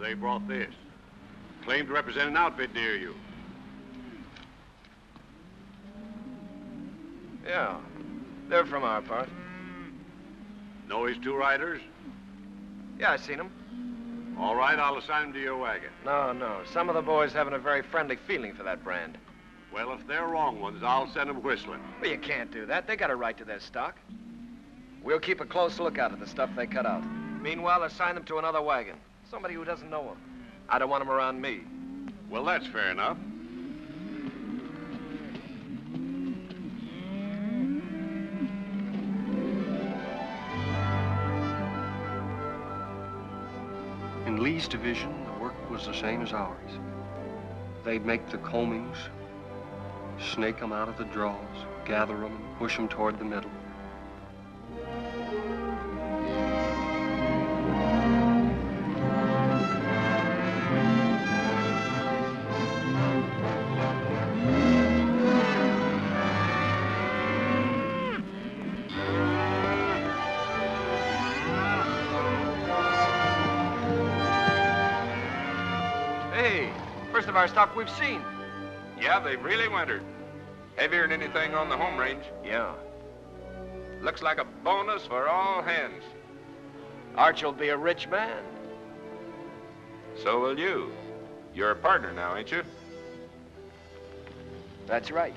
They brought this. Claimed to represent an outfit near you. Yeah. They're from our part. Know his two riders? Yeah, I seen them. All right, I'll assign them to your wagon. No. Some of the boys haven't a very friendly feeling for that brand. Well, if they're wrong ones, I'll send them whistling. Well, you can't do that. They got a right to their stock. We'll keep a close lookout at the stuff they cut out. Meanwhile, assign them to another wagon. Somebody who doesn't know them. I don't want them around me. Well, that's fair enough. In Lee's division, the work was the same as ours. They'd make the combings, snake them out of the draws, gather them, and push them toward the middle. First of our stock we've seen. Yeah, they've really wintered. Heavier than anything on the home range. Yeah. Looks like a bonus for all hands. Archie'll be a rich man. So will you. You're a partner now, ain't you? That's right.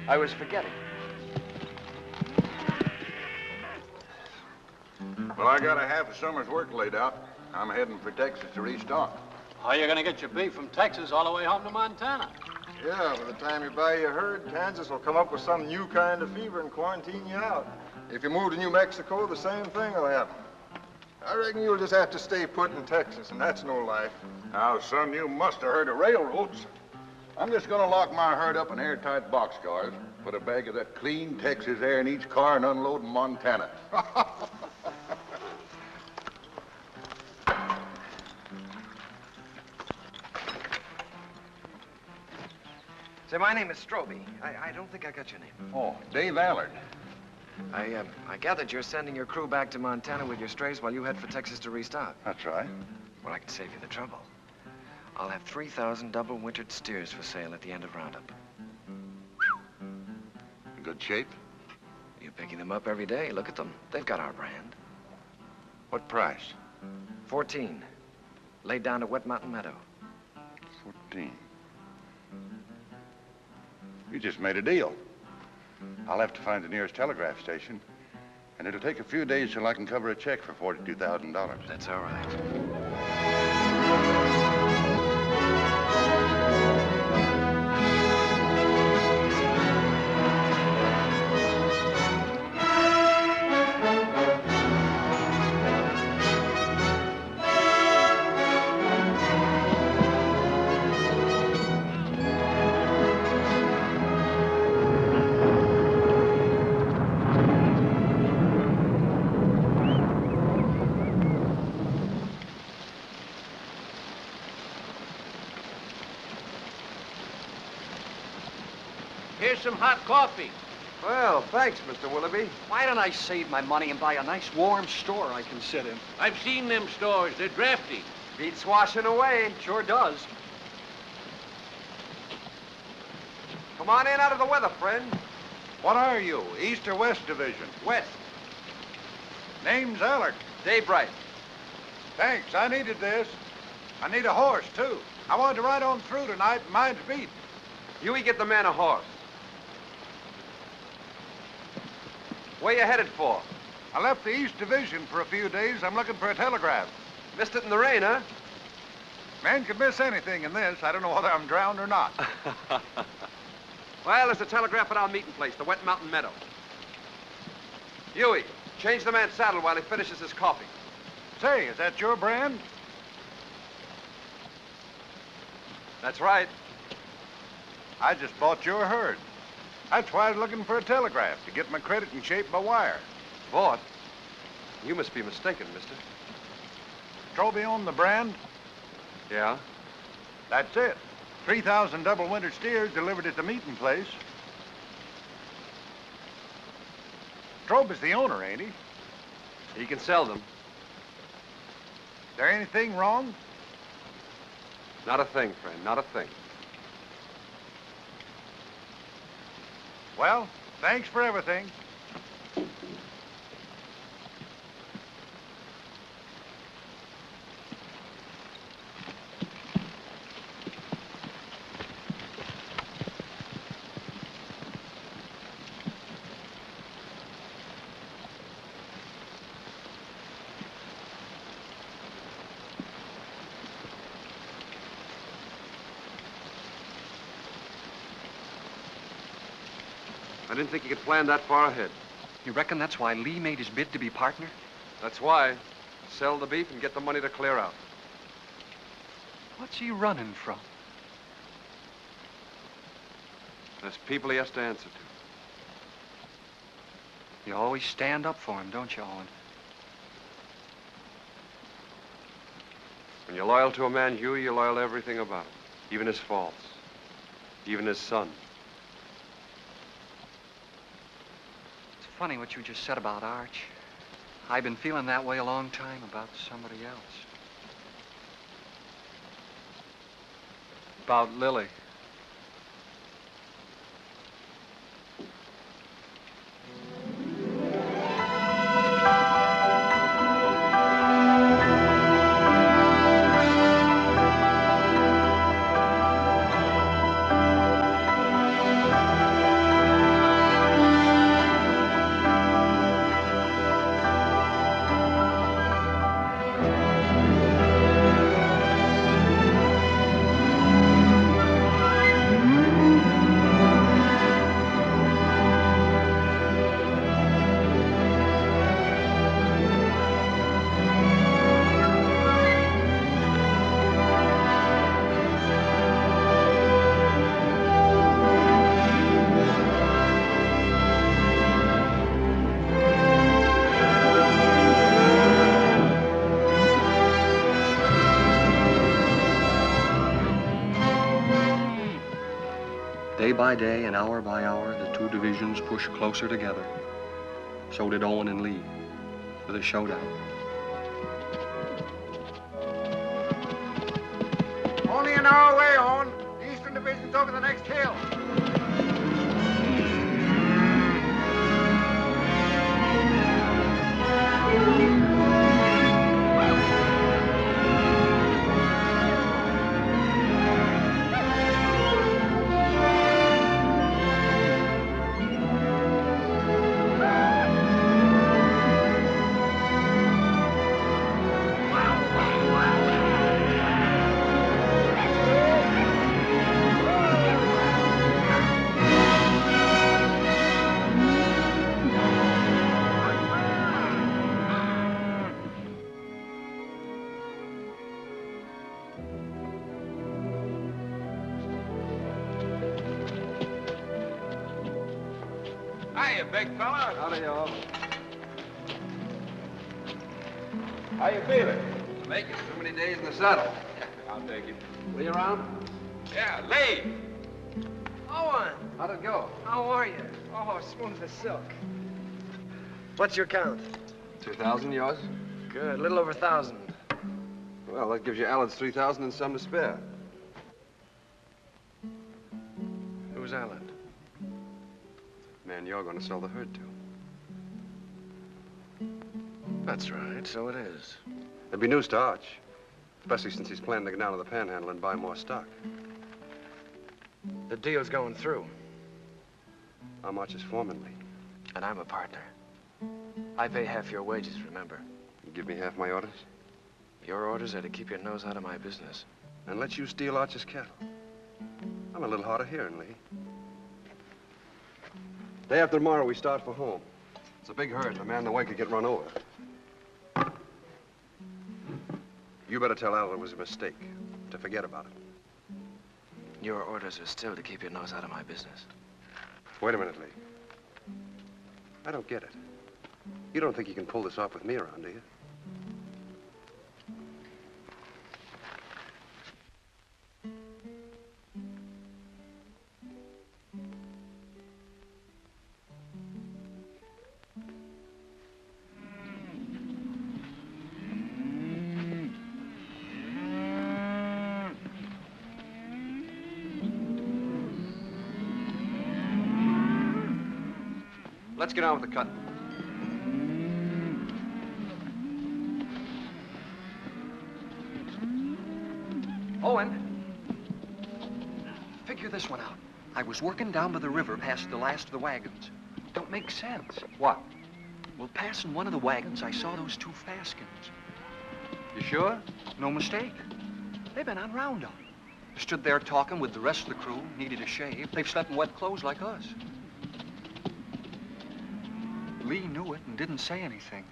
I was forgetting. Well, I got a half a summer's work laid out. I'm heading for Texas to restock. How are you going to get your beef from Texas all the way home to Montana? Yeah, by the time you buy your herd, Kansas will come up with some new kind of fever and quarantine you out. If you move to New Mexico, the same thing will happen. I reckon you'll just have to stay put in Texas, and that's no life. Now, son, you must have heard of railroads. I'm just gonna lock my herd up in airtight boxcars, put a bag of that clean Texas air in each car, and unload in Montana. Say, my name is Stroby. I don't think I got your name. Oh, Dave Allard. I gathered you're sending your crew back to Montana with your strays while you head for Texas to restock. That's right. Well, I can save you the trouble. I'll have 3,000 double-wintered steers for sale at the end of roundup. In good shape? You're picking them up every day. Look at them. They've got our brand. What price? 14. Laid down to Wet Mountain Meadow. 14. You just made a deal. I'll have to find the nearest telegraph station, and it'll take a few days till I can cover a check for $42,000. That's all right. Here's some hot coffee. Well, thanks, Mr. Willoughby. Why don't I save my money and buy a nice warm store I can sit in? I've seen them stores. They're drafty. Beats washing away. Sure does. Come on in out of the weather, friend. What are you, East or West Division? West. Name's Allard. Daybright. Thanks, I needed this. I need a horse, too. I wanted to ride on through tonight, and mine's beat. Huey, get the man a horse. Where you headed for? I left the East Division for a few days. I'm looking for a telegraph. Missed it in the rain, huh? Man could miss anything in this. I don't know whether I'm drowned or not. Well, there's a telegraph at our meeting place, the Wet Mountain Meadow. Huey, change the man's saddle while he finishes his coffee. Say, is that your brand? That's right. I just bought your herd. That's why I was looking for a telegraph, to get my credit in shape by wire. Bought? You must be mistaken, mister. Stroby owned the brand? Yeah? That's it. 3,000 double-winter steers delivered at the meeting place. Stroby's the owner, ain't he? He can sell them. Is there anything wrong? Not a thing, friend, not a thing. Well, thanks for everything. I didn't think you could plan that far ahead. You reckon that's why Lee made his bid to be partner? That's why. Sell the beef and get the money to clear out. What's he running from? There's people he has to answer to. You always stand up for him, don't you, Owen? When you're loyal to a man, Huey, you're loyal to everything about him. Even his faults. Even his son. It's funny what you just said about Arch. I've been feeling that way a long time about somebody else. About Lily. Day by day and hour by hour, the two divisions pushed closer together. So did Owen and Lee for the showdown. Only an hour away, Owen. The Eastern Division's over the next hill. Hiya, big fella. Howdy, y'all. How you feeling? Make it. So many days in the saddle. I'll take it. Lee around? Yeah, Lee. Owen! How'd it go? How are you? Oh, smooth as silk. What's your count? 2,000, yours? Good, a little over 1,000. Well, that gives you Allen's 3,000 and some to spare. Who's Allen? Man, you're going to sell the herd to. That's right, so it is. There'd be news to Arch, especially since he's planning to get down to the Panhandle and buy more stock. The deal's going through. I'm Arch's foreman, Lee. And I'm a partner. I pay half your wages, remember? You give me half my orders? Your orders are to keep your nose out of my business. And let you steal Archer's cattle. I'm a little hard of hearing, Lee. Day after tomorrow, we start for home. It's a big herd, and the man in the way could get run over. You better tell Al it was a mistake, to forget about it. Your orders are still to keep your nose out of my business. Wait a minute, Lee. I don't get it. You don't think you can pull this off with me around, do you? Let's get on with the cutting. Owen, figure this one out. I was working down by the river past the last of the wagons. Don't make sense. What? Well, passing one of the wagons, I saw those two Faskins. You sure? No mistake. They've been on roundup. Stood there talking with the rest of the crew, needed a shave. They've slept in wet clothes like us. Lee knew it and didn't say anything.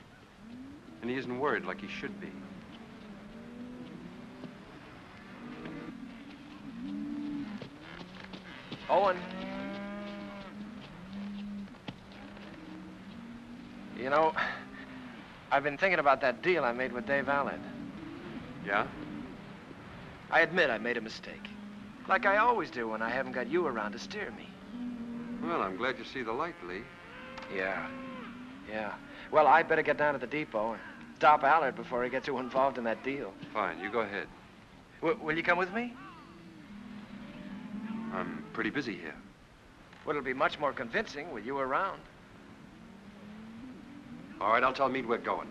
And he isn't worried like he should be. Owen. You know, I've been thinking about that deal I made with Dave Allen. Yeah? I admit I made a mistake. Like I always do when I haven't got you around to steer me. Well, I'm glad you see the light, Lee. Yeah. Well, I better get down to the depot and stop Allard before he gets too involved in that deal. Fine, you go ahead. Will you come with me? I'm pretty busy here. Well, it'll be much more convincing with you around. All right, I'll tell Meade we're going.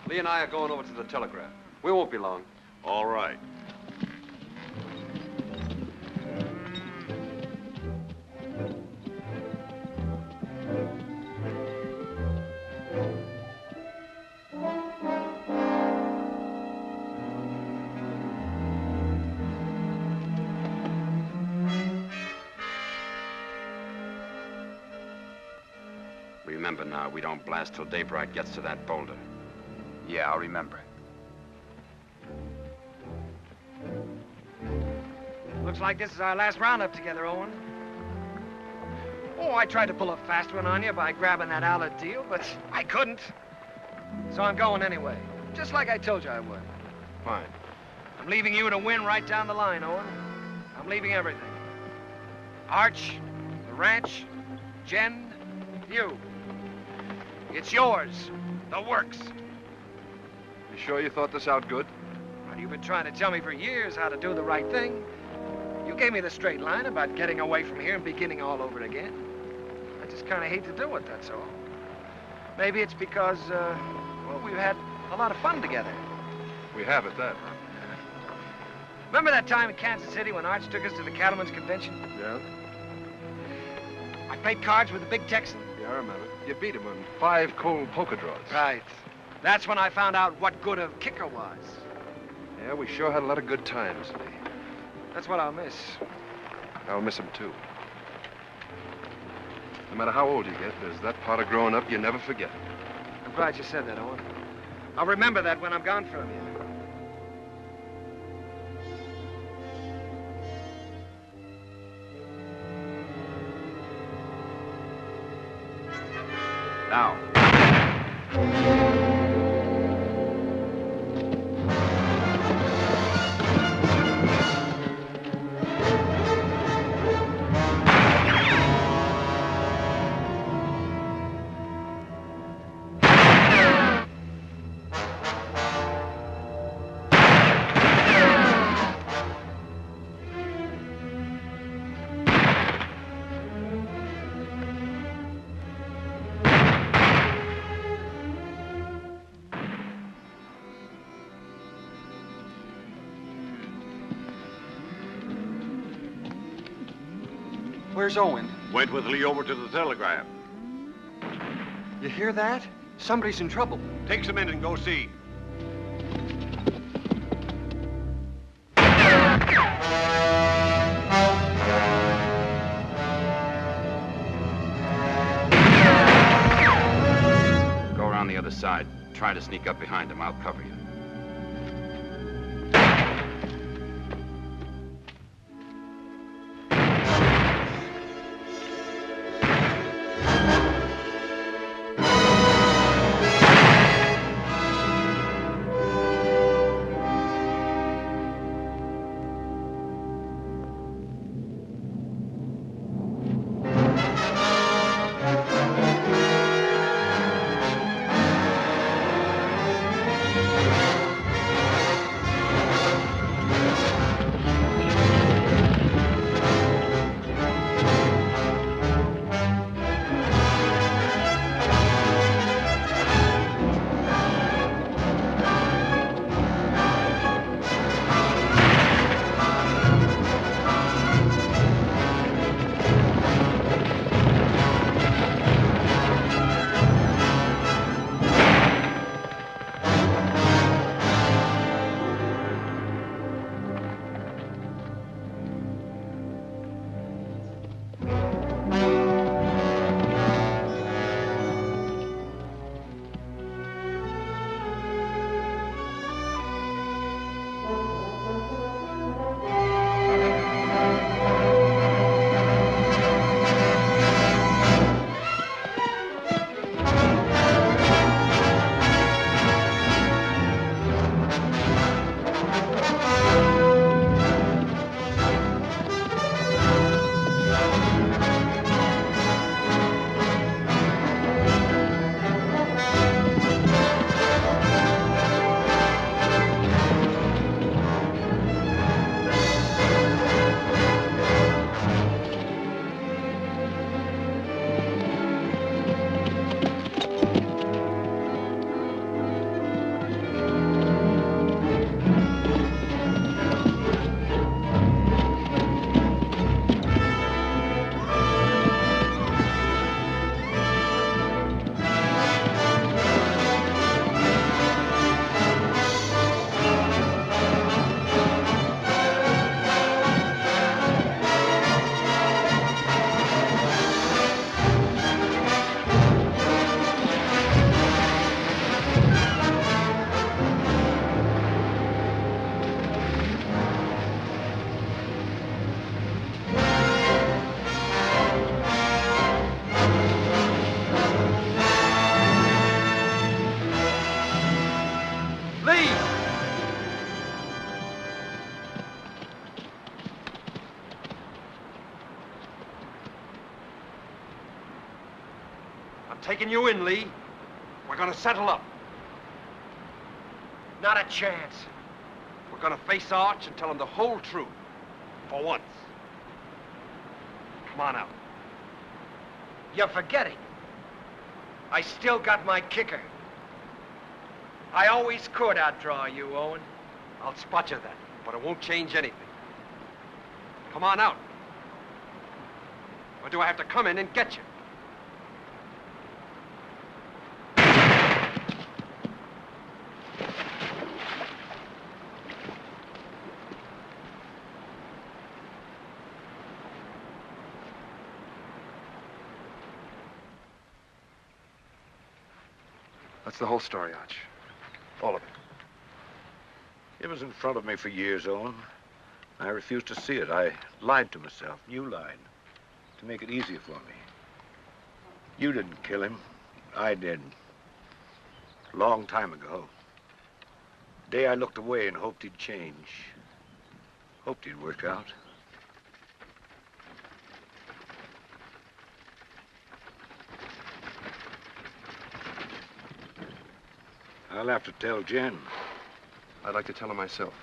Lee and I are going over to the telegraph. We won't be long. All right. Remember now, we don't blast till Daybright gets to that boulder. Yeah, I'll remember. Looks like this is our last roundup together, Owen. Oh, I tried to pull a fast one on you by grabbing that Allard deal, but I couldn't. So I'm going anyway, just like I told you I would. Fine. I'm leaving you to win right down the line, Owen. I'm leaving everything. Arch, the ranch, Jen, you. It's yours, the works. You sure you thought this out good? Well, you've been trying to tell me for years how to do the right thing. You gave me the straight line about getting away from here and beginning all over again. I just kind of hate to do it, that's all. Maybe it's because, well, we've had a lot of fun together. We have at that. Remember that time in Kansas City when Arch took us to the Cattlemen's Convention? Yeah? I played cards with the big Texan. Yeah, I remember. You beat him on 5 cold poker draws. Right. That's when I found out what good a kicker was. Yeah, we sure had a lot of good times, Lee. That's what I'll miss. I'll miss him, too. No matter how old you get, there's that part of growing up you never forget. I'm glad you said that, Owen. I'll remember that when I'm gone from you. Now. Where's Owen? Went with Lee over to the telegraph. You hear that? Somebody's in trouble. Take some in and go see. Go around the other side. Try to sneak up behind him. I'll cover you. Taking you in, Lee. We're gonna settle up. Not a chance. We're gonna face Arch and tell him the whole truth. For once. Come on out. You're forgetting. I still got my kicker. I always could outdraw you, Owen. I'll spot you then, but it won't change anything. Come on out. Or do I have to come in and get you? That's the whole story, Arch. All of it. It was in front of me for years, Owen. I refused to see it. I lied to myself. You lied. To make it easier for me. You didn't kill him. I did. A long time ago. The day I looked away and hoped he'd change. Hoped he'd work out. I'll have to tell Jen. I'd like to tell her myself.